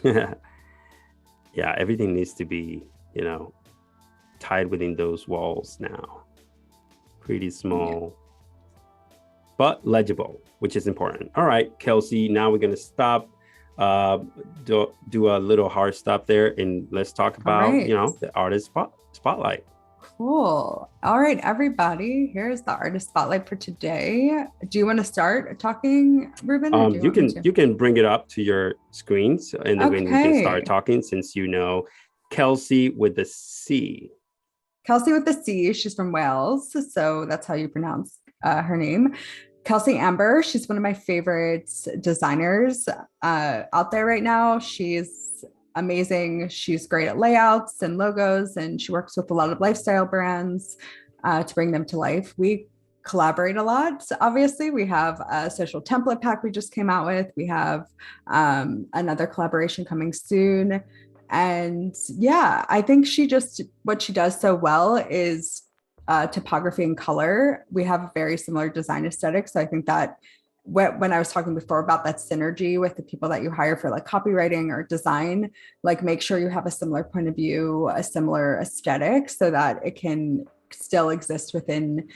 Yeah, everything needs to be, tied within those walls now. Pretty Yeah. small, but legible, which is important. All right, Kelsey, now we're going to stop, uh, do a little hard stop there, and let's talk All about, right. the artist spotlight. Cool. All right, everybody. Here's the artist spotlight for today. Do you want to start talking, Ruben, or do you You want me can to? you can bring it up to your screens, and then when we can start Okay. talking, since Kelsey with the C. Kelsey with the C. She's from Wales. So that's how you pronounce her name. Kelsey Amber. She's one of my favorite designers out there right now. She's amazing. She's great at layouts and logos, and she works with a lot of lifestyle brands to bring them to life. We collaborate a lot. Obviously, we have a social template pack we just came out with. We have another collaboration coming soon. And yeah, I think what she does so well is typography and color. We have a very similar design aesthetic. So I think that when I was talking before about that synergy with the people that you hire for like copywriting or design, like make sure you have a similar point of view, a similar aesthetic so that it can still exist within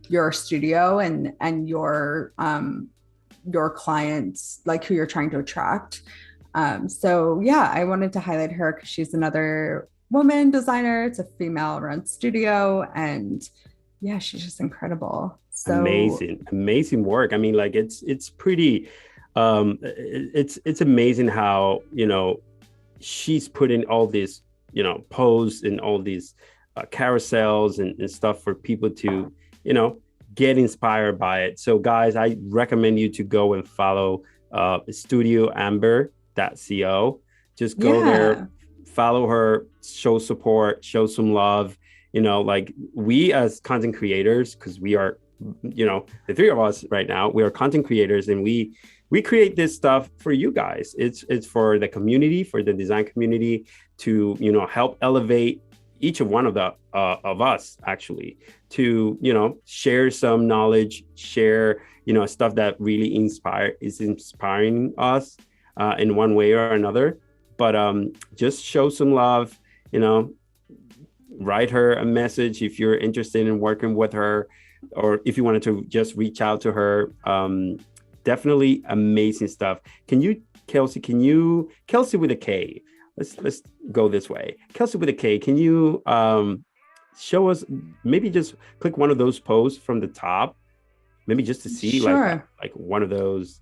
your studio and your clients, like who you're trying to attract. So yeah, I wanted to highlight her because she's another woman designer. It's a female-run studio, and yeah, she's just incredible. So Amazing work. I mean, like it's pretty. It's amazing how she's putting all these posts and all these carousels and stuff for people to get inspired by it. So guys, I recommend you to go and follow studioamber.co. Just go there, yeah, follow her, show support, show some love. Like we as content creators, because we are, the three of us right now, we are content creators, and we create this stuff for you guys. It's for the community, for the design community, to help elevate each of one of the of us, actually, to share some knowledge, share stuff that really is inspiring us in one way or another. But just show some love, write her a message if you're interested in working with her, or if you wanted to just reach out to her. Definitely amazing stuff. Kelsey with a K, let's go this way. Kelsey with a K, can you show us, maybe just click one of those posts from the top, maybe just to see sure. like one of those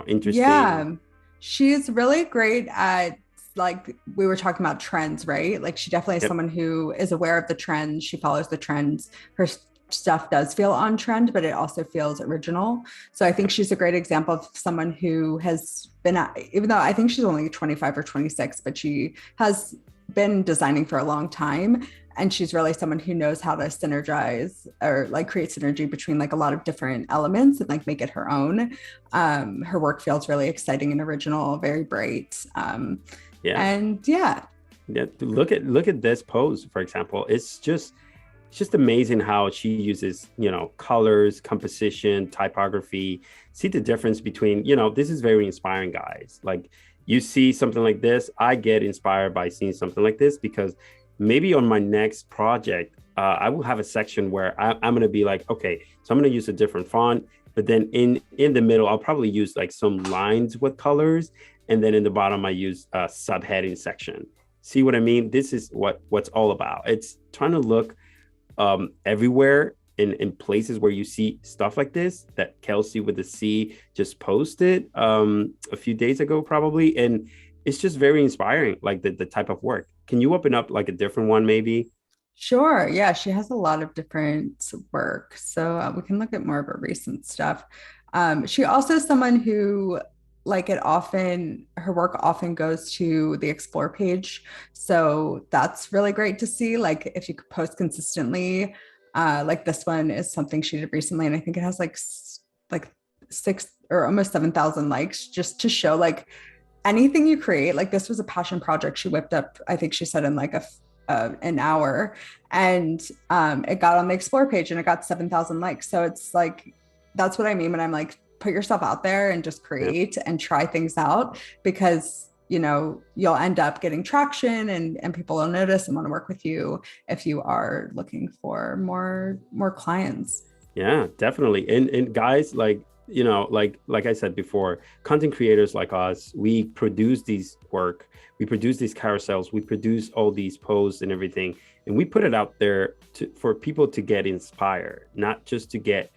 interesting. Yeah, she's really great at, like we were talking about, trends, right? Like she definitely is Yep. someone who is aware of the trends. She follows the trends. Her stuff does feel on trend, but it also feels original. So I think Yep. she's a great example of someone who has been even though I think she's only 25 or 26, but she has been designing for a long time. And she's really someone who knows how to synergize or like create synergy between like a lot of different elements and like make it her own. Her work feels really exciting and original, very bright. Yeah. And yeah, Yeah, look at this pose, for example. It's just amazing how she uses colors, composition, typography. See the difference between, this is very inspiring, guys. Like, you see something like this, I get inspired by seeing something like this, because maybe on my next project I will have a section where I'm going to be like, okay, so I'm going to use a different font, but then in the middle I'll probably use like some lines with colors, and then in the bottom I use a subheading section. See what I mean? This is what's all about. It's trying to look everywhere in places where you see stuff like this that Kelsey with the C just posted a few days ago, probably. And it's just very inspiring, like the type of work. Can you open up like a different one, maybe? sure. Yeah, she has a lot of different work. So we can look at more of her recent stuff. She also is someone who her work often goes to the explore page. So that's really great to see. Like if you could post consistently, like this one is something she did recently. And I think it has like 6 or almost 7,000 likes, just to show like anything you create. Like this was a passion project she whipped up, I think she said in like an hour, and it got on the explore page and it got 7,000 likes. So it's like, that's what I mean when I'm like, put yourself out there and just create and try things out, because you'll end up getting traction, and people will notice and want to work with you if you are looking for more clients. Yeah, definitely. And guys, like, like I said before, content creators like us, we produce these work, we produce these carousels, we produce all these posts and everything, and we put it out there for people to get inspired, not just to get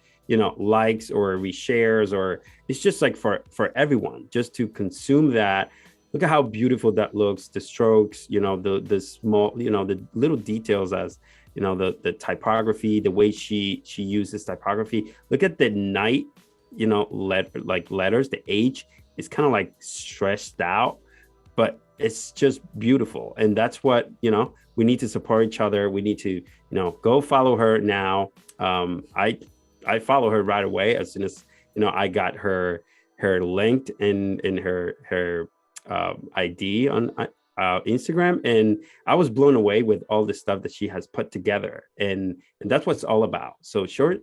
likes or reshares, or it's just like for everyone just to consume that. Look at how beautiful that looks, the strokes, the small, the little details, as the typography, the way she uses typography. Look at the night, letters, the H is kind of like stressed out, but it's just beautiful. And that's what we need to support each other. We need to go follow her now. I follow her right away as soon as I got her linked in her ID on Instagram, and I was blown away with all the stuff that she has put together, and that's what it's all about. So show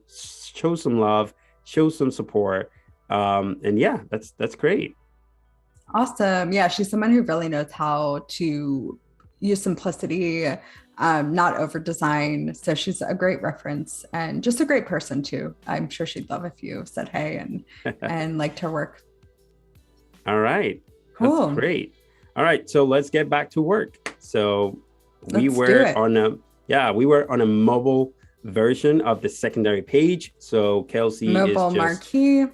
some love, show some support, and yeah, that's great. Awesome. Yeah, she's someone who really knows how to use simplicity, not over design. So she's a great reference and just a great person too. I'm sure she'd love if you said hey and liked her work. All right. Cool. That's great. All right. So let's get back to work. So we were on a mobile version of the secondary page. So Kelsey mobile marquee.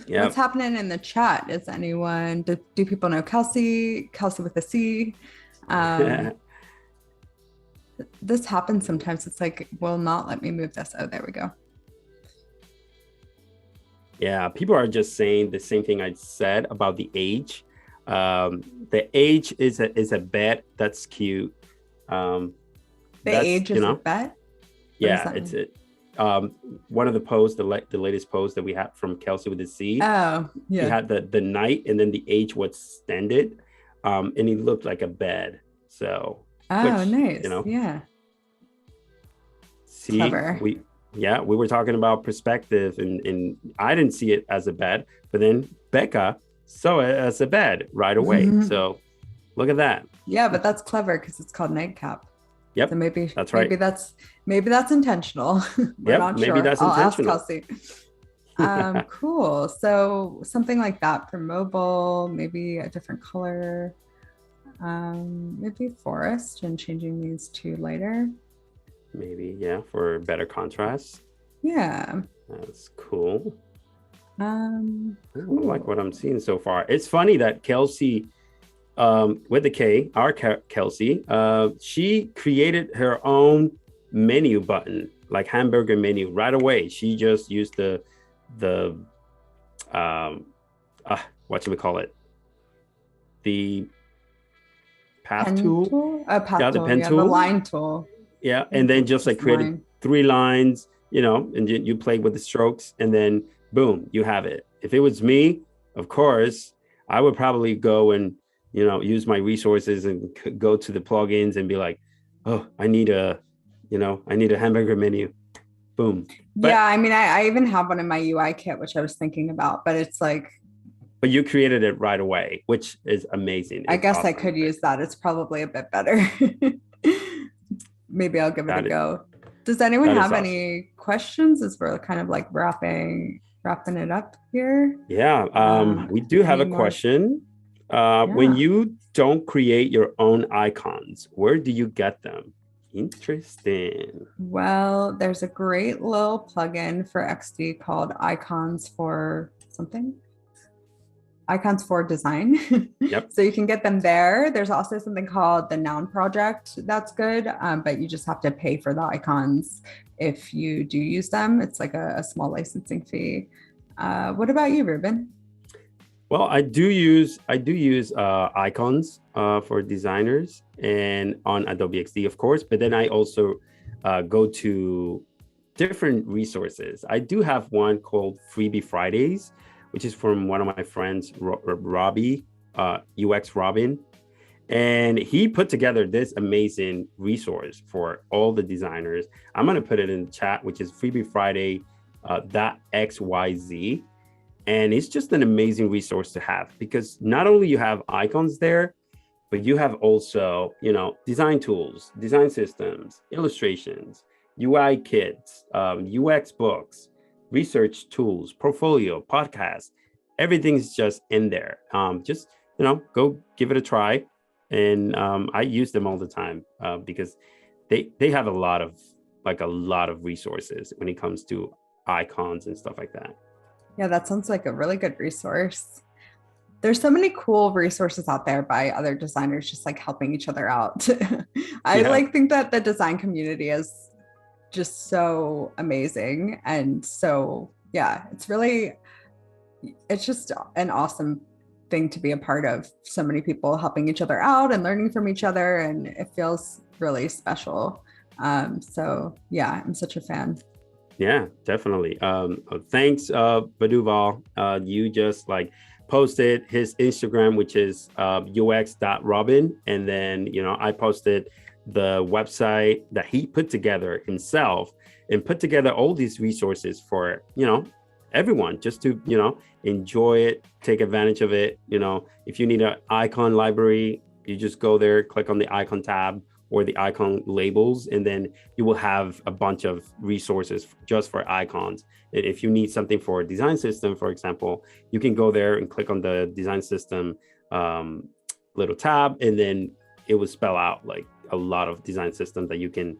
Yeah. What's happening in the chat? Is anyone, do people know Kelsey with a C? This happens sometimes. It's like, will not let me move this. Oh, there we go. Yeah, people are just saying the same thing I said about the age. The age is a bet. That's cute. The age is a bet? Yeah, it's it. One of the posts, the latest post that we had from Kelsey with the C. Oh, yeah. He had the night, and then the age was extended, and he looked like a bed. So. Nice. Yeah. See, clever. we were talking about perspective, and I didn't see it as a bed, but then Becca saw it as a bed right away. Mm-hmm. So look at that. Yeah, but that's clever because it's called nightcap. Yep. So maybe that's right. Maybe that's intentional. Yep. Maybe that's intentional. I'll ask Kelsey. Cool. So something like that for mobile, maybe a different color. Maybe forest and changing these to lighter. Maybe, yeah, for better contrast. Yeah. That's cool. Cool. I like what I'm seeing so far. It's funny that Kelsey, with the K, our Kelsey, she created her own menu button, like hamburger menu right away. She just used the what should we call it? The path tool. The pen tool. The line tool. Yeah, and then just like created 3 lines, and you play with the strokes, and then boom, you have it. If it was me, of course, I would probably go and use my resources and go to the plugins and be like, oh, I need a hamburger menu. Boom. Yeah, I mean, I even have one in my UI kit, which I was thinking about, but it's like. But you created it right away, which is amazing. I guess awesome. I could use that. It's probably a bit better. Maybe I'll give it a go. Does anyone have any questions as we're kind of like wrapping it up here? Yeah, we do have a question. When you don't create your own icons, where do you get them? Interesting. Well, there's a great little plugin for XD called Icons for something. Icons for Design. Yep. So you can get them there. There's also something called the Noun Project that's good, but you just have to pay for the icons if you do use them. It's like a small licensing fee. What about you, Ruben? Well, I do use icons for designers and on Adobe XD, of course, but then I also go to different resources. I do have one called Freebie Fridays, which is from one of my friends, Robbie, UX Robin. And he put together this amazing resource for all the designers. I'm going to put it in the chat, which is Freebie Friday .xyz. And it's just an amazing resource to have because not only you have icons there, but you have also, design tools, design systems, illustrations, UI kits, UX books, research tools, portfolio, podcasts. Everything's just in there. Just, go give it a try. And I use them all the time because they have a lot of resources when it comes to icons and stuff like that. Yeah, that sounds like a really good resource. There's so many cool resources out there by other designers just like helping each other out. I think that the design community is just so amazing. And so, yeah, it's just an awesome thing to be a part of. So many people helping each other out and learning from each other. And it feels really special. So yeah, I'm such a fan. Yeah, definitely. Thanks, Baduval. You just posted his Instagram, which is ux.robin. And then, I posted the website that he put together himself and put together all these resources for, everyone just to, enjoy it, take advantage of it. If you need an icon library, you just go there, click on the icon tab or the icon labels, and then you will have a bunch of resources just for icons. And if you need something for a design system, for example, you can go there and click on the design system little tab, and then it will spell out a lot of design systems that you can,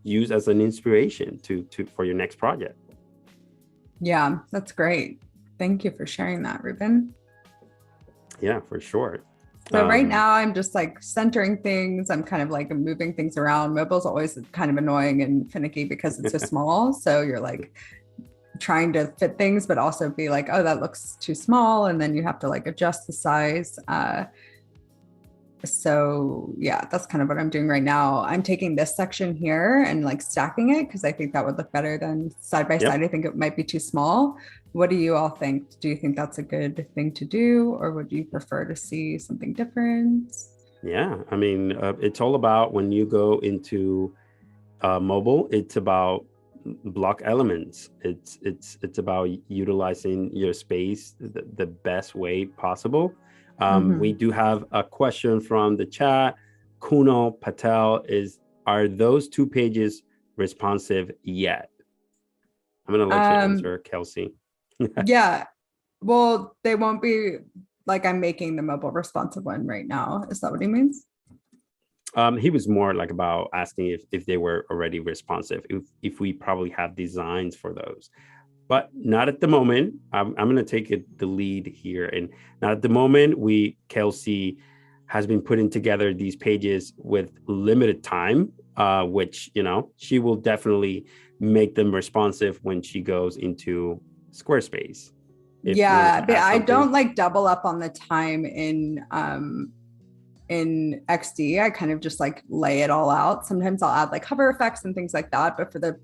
use as an inspiration for your next project. Yeah, that's great. Thank you for sharing that, Ruben. Yeah, for sure. So right now I'm just centering things. I'm kind of moving things around. Mobile's always kind of annoying and finicky because it's so small. So you're trying to fit things, but also be oh, that looks too small. And then you have to adjust the size. So yeah, that's kind of what I'm doing right now. I'm taking this section here and stacking it because I think that would look better than side by side. I think it might be too small. What do you all think? Do you think that's a good thing to do, or would you prefer to see something different? Yeah, I mean, it's all about when you go into mobile, it's about block elements. It's about utilizing your space the best way possible. We do have a question from the chat. Kunal Patel are those 2 pages responsive yet? I'm going to let you answer, Kelsey. Yeah, well, they won't be I'm making the mobile responsive one right now. Is that what he means? He was more about asking if they were already responsive, if we probably have designs for those. But not at the moment. I'm going to take the lead here. And not at the moment. Kelsey has been putting together these pages with limited time, which, she will definitely make them responsive when she goes into Squarespace. Yeah, but I don't double up on the time in XD. I kind of just lay it all out. Sometimes I'll add hover effects and things like that. But for the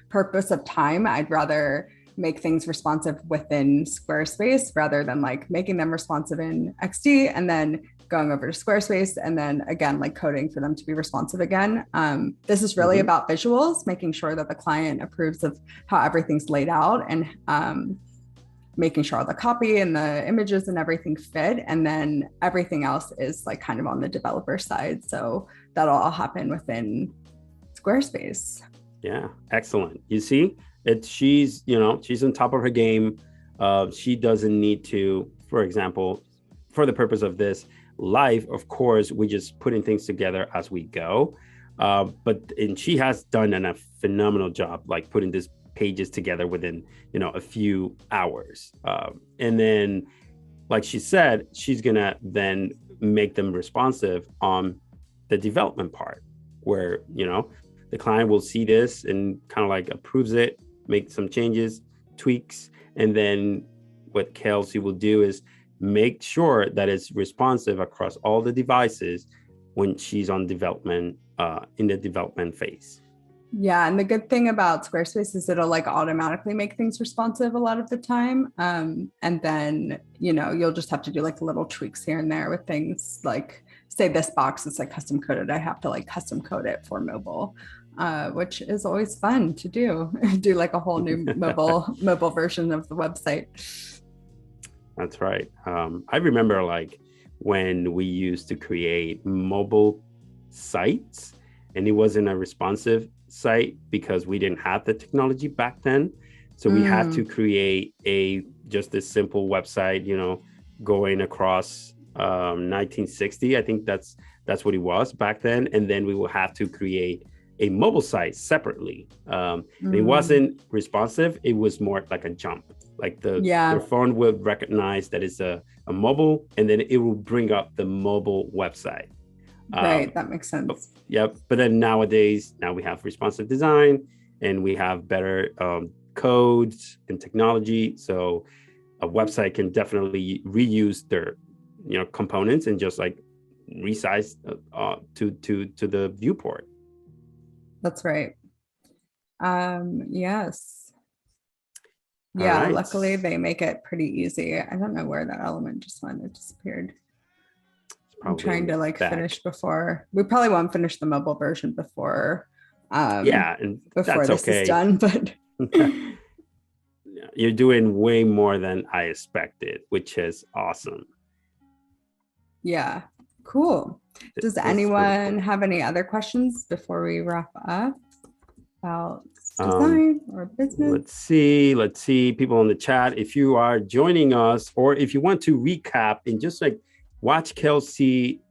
purpose of time, I'd rather make things responsive within Squarespace rather than making them responsive in XD and then going over to Squarespace and then again coding for them to be responsive again. This is really about visuals, making sure that the client approves of how everything's laid out and making sure the copy and the images and everything fit. And then everything else is kind of on the developer side. So that'll all happen within Squarespace. Yeah, excellent. You see, she's on top of her game. She doesn't need to, for example, for the purpose of this live, of course, we're just putting things together as we go. And she has done a phenomenal job, putting these pages together within, a few hours. And then, like she said, she's gonna then make them responsive on the development part, where, the client will see this and kind of approves it, make some changes, tweaks, And then what Kelsey will do is make sure that it's responsive across all the devices when she's on development, in the development phase. Yeah, and the good thing about Squarespace is it'll like automatically make things responsive a lot of the time. And then, you'll just have to do like little tweaks here and there with things like, say this box is like custom coded. I have to like custom code it for mobile, which is always fun to do. Do like a whole new mobile version of the website. That's right. I remember like when we used to create mobile sites, and it wasn't a responsive site because we didn't have the technology back then. So we had to create just a simple website, going across 1960. I think that's what it was back then. And then we will have to create a mobile site separately. It wasn't responsive. It was more like a jump. Like your phone will recognize that it's a mobile, and then it will bring up the mobile website. Right, that makes sense. Yep. But then nowadays, now we have responsive design, and we have better codes and technology. So a website can definitely reuse their components and just like resize to the viewport. That's right. Yes. Yeah, right. Luckily they make it pretty easy. I don't know where that element just went. It disappeared. I'm trying to like finish before. We probably won't finish the mobile version before and before this is done, but you're doing way more than I expected, which is awesome. Yeah, cool. Does anyone have any other questions before we wrap up about design or business? Let's see people in the chat. If you are joining us, or if you want to recap and just like watch Kelsey,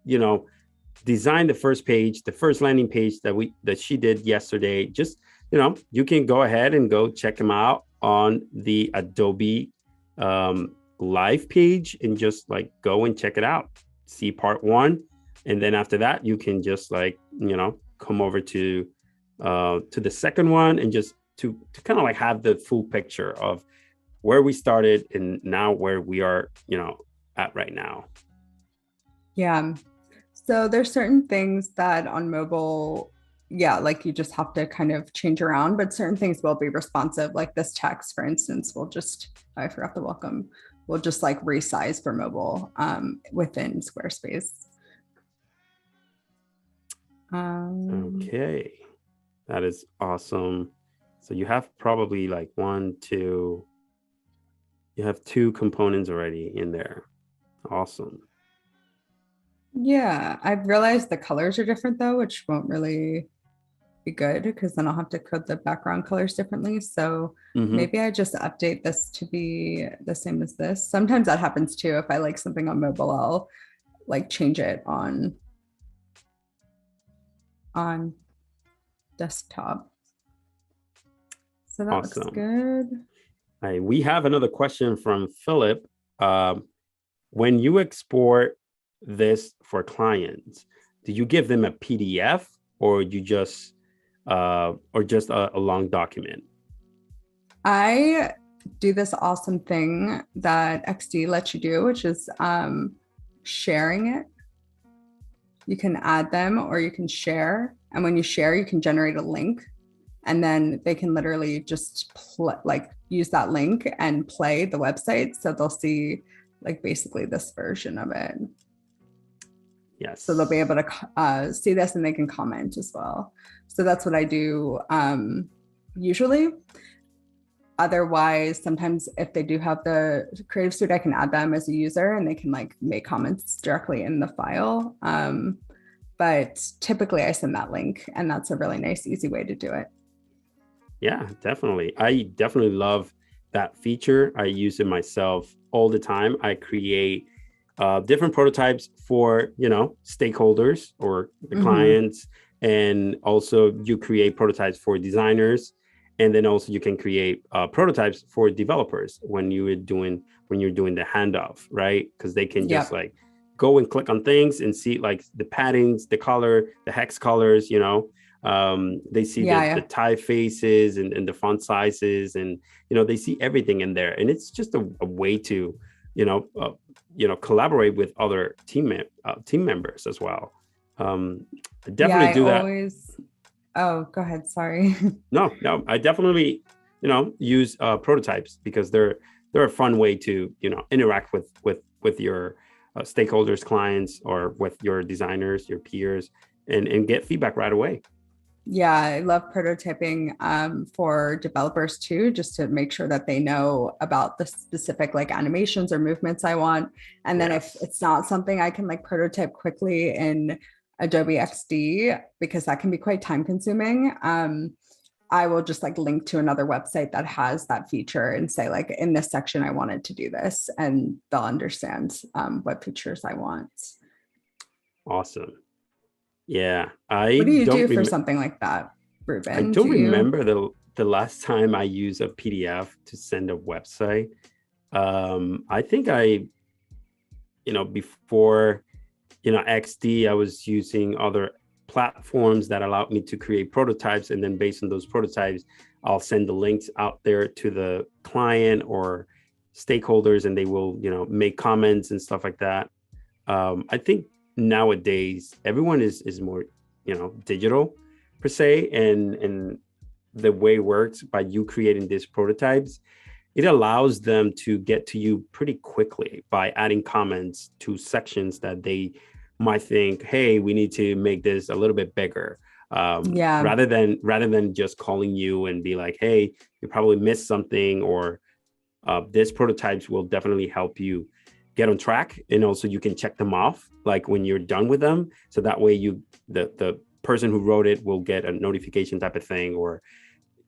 design the first landing page that she did yesterday, just, you can go ahead and go check them out on the Adobe live page and just like go and check it out. See part 1. And then after that, you can just like, come over to the second one and just to kind of like have the full picture of where we started and now where we are, at right now. Yeah. So there's certain things that on mobile, like you just have to kind of change around, but certain things will be responsive. Like this text, for instance, I forgot the welcome. We'll just like resize for mobile within Squarespace. Okay. That is awesome. So you have probably like you have 2 components already in there. Awesome. Yeah, I've realized the colors are different though, which won't really be good because then I'll have to code the background colors differently. So maybe I just update this to be the same as this. Sometimes that happens too. If I like something on mobile, I'll like change it on desktop. So that looks good. All right, we have another question from Philip. When you export this for clients, do you give them a PDF or you just a long document? I do this awesome thing that XD lets you do, which is sharing it. You can add them or you can share. And when you share, you can generate a link. And then they can literally just use that link and play the website. So they'll see like basically this version of it. Yes. So they'll be able to see this and they can comment as well. So that's what I do usually. Otherwise, sometimes if they do have the Creative Suite, I can add them as a user and they can like make comments directly in the file. But typically I send that link and that's a really nice, easy way to do it. Yeah, definitely. I definitely love that feature. I use it myself all the time. I create different prototypes for, stakeholders or the clients. And also you create prototypes for designers. And then also you can create prototypes for developers when you're doing the handoff, right? Because they can just like go and click on things and see like the paddings, the color, the hex colors, They see the typefaces and the font sizes, and they see everything in there, and it's just a way to collaborate with other team members as well. Definitely do that. Oh, go ahead. Sorry. No, I definitely use prototypes, because they're a fun way to interact with your stakeholders, clients, or with your designers, your peers, and get feedback right away. Yeah, I love prototyping for developers too, just to make sure that they know about the specific like animations or movements I want. And then if it's not something I can like prototype quickly in Adobe XD, because that can be quite time consuming, I will just like link to another website that has that feature and say like, in this section, I wanted to do this, and they'll understand what features I want. Awesome. Yeah. What do you do for something like that, Ruben? I don't remember the last time I used a PDF to send a website. I think before, XD, I was using other platforms that allowed me to create prototypes. And then based on those prototypes, I'll send the links out there to the client or stakeholders, and they will, make comments and stuff like that. I think nowadays everyone is more digital per se, and the way it works by you creating these prototypes, it allows them to get to you pretty quickly by adding comments to sections that they might think, hey, we need to make this a little bit bigger, rather than just calling you and be like, hey, you probably missed something, or this prototypes will definitely help you get on track, and also you can check them off like when you're done with them, so that way the person who wrote it will get a notification type of thing, or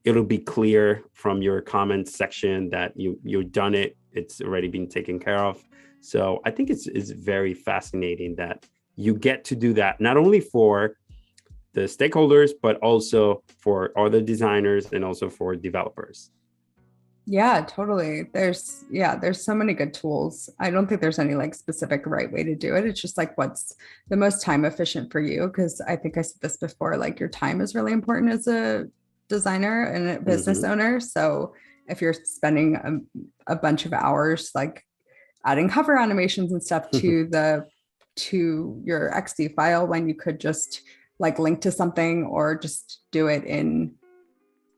it'll be clear from your comments section that you've done it, it's already been taken care of. So I think it's very fascinating that you get to do that, not only for the stakeholders, but also for other designers and also for developers. Yeah, totally. There's so many good tools. I don't think there's any like specific right way to do it. It's just like what's the most time efficient for you. Because I think I said this before, like your time is really important as a designer and a business owner. So if you're spending a bunch of hours like adding cover animations and stuff to your XD file, when you could just like link to something, or just do it in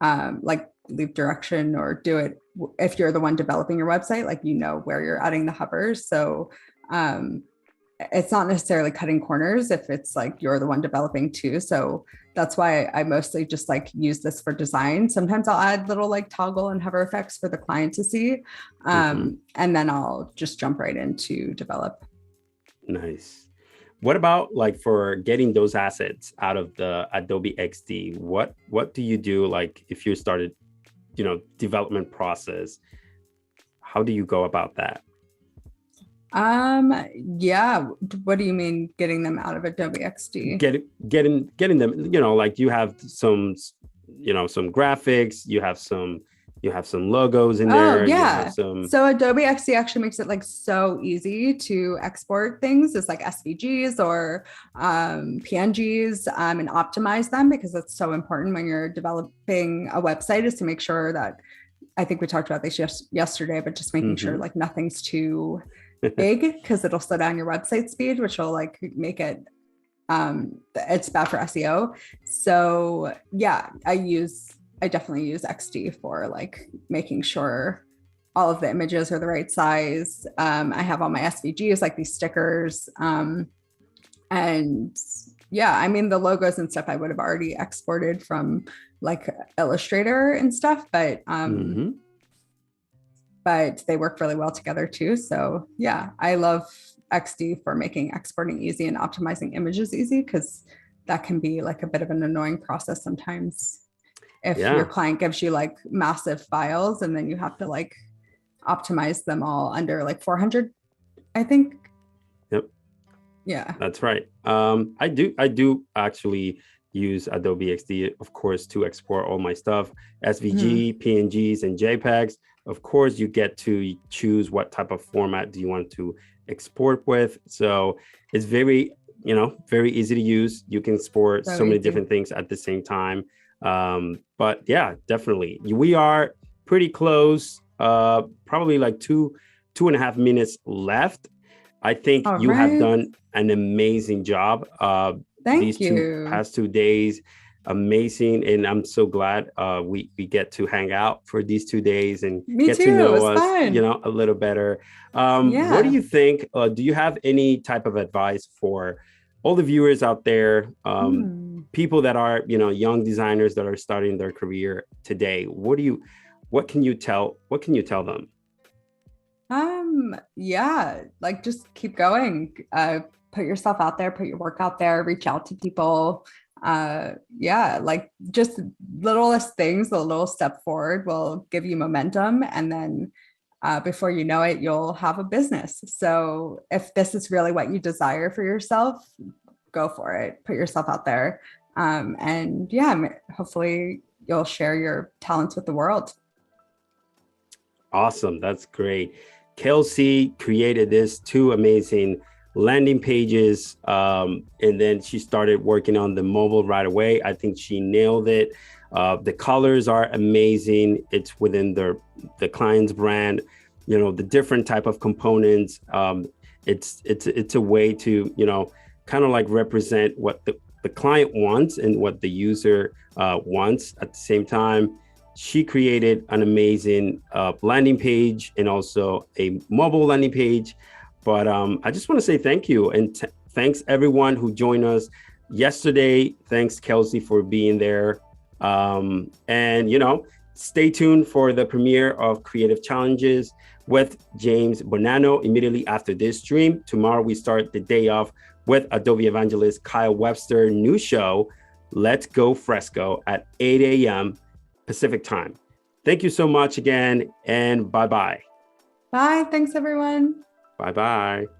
like leave direction, or do it if you're the one developing your website, like where you're adding the hovers. So it's not necessarily cutting corners if it's like you're the one developing too. So that's why I mostly just like use this for design. Sometimes I'll add little like toggle and hover effects for the client to see, and then I'll just jump right into develop. Nice. What about like for getting those assets out of the Adobe XD? What do you do? Like if you started, development process, how do you go about that? Yeah. What do you mean getting them out of Adobe XD? Getting them, like you have some graphics, you have some logos in there. Oh, yeah. So Adobe XD actually makes it like so easy to export things as like SVGs or PNGs and optimize them, because it's so important when you're developing a website, is to make sure that, I think we talked about this yesterday, but just making sure like nothing's too big, because it'll slow down your website speed, which will like make it it's bad for SEO. So yeah, I definitely use XD for like making sure all of the images are the right size. I have all my SVGs, like these stickers. And yeah, I mean, the logos and stuff I would have already exported from like Illustrator and stuff, but they work really well together too. So yeah, I love XD for making exporting easy and optimizing images easy, because that can be like a bit of an annoying process sometimes. If your client gives you like massive files and then you have to like optimize them all under like 400, I think. Yep. Yeah. That's right. I do actually use Adobe XD, of course, to export all my stuff, SVG, PNGs, and JPEGs. Of course, you get to choose what type of format do you want to export with. So it's very very easy to use. You can support so many easy. different things at the same time. But yeah, definitely. We are pretty close, probably like 2.5 minutes left. I think you have done an amazing job. Thank you. Past 2 days, amazing. And I'm so glad we get to hang out for these 2 days and get to know us, a little better. What do you think? Do you have any type of advice for all the viewers out there, people that are, young designers that are starting their career today? What can you tell them? Yeah, like just keep going. Put yourself out there, put your work out there, reach out to people. Like just littlest things, the little step forward will give you momentum. And then before you know it, you'll have a business. So if this is really what you desire for yourself, go for it, put yourself out there. And yeah, hopefully you'll share your talents with the world. Awesome. That's great. Kelsey created this 2 amazing landing pages. And then she started working on the mobile right away. I think she nailed it. The colors are amazing. It's within the client's brand, the different type of components. It's a way to, kind of like represent what the client wants and what the user wants at the same time. She created an amazing landing page and also a mobile landing page. But I just want to say thank you. And thanks everyone who joined us yesterday. Thanks, Kelsey, for being there. And, stay tuned for the premiere of Creative Challenges with James Bonanno immediately after this stream. Tomorrow, we start the day off with Adobe evangelist Kyle Webster new show, Let's Go Fresco, at 8 a.m. Pacific time. Thank you so much again, and bye-bye. Bye. Thanks, everyone. Bye-bye.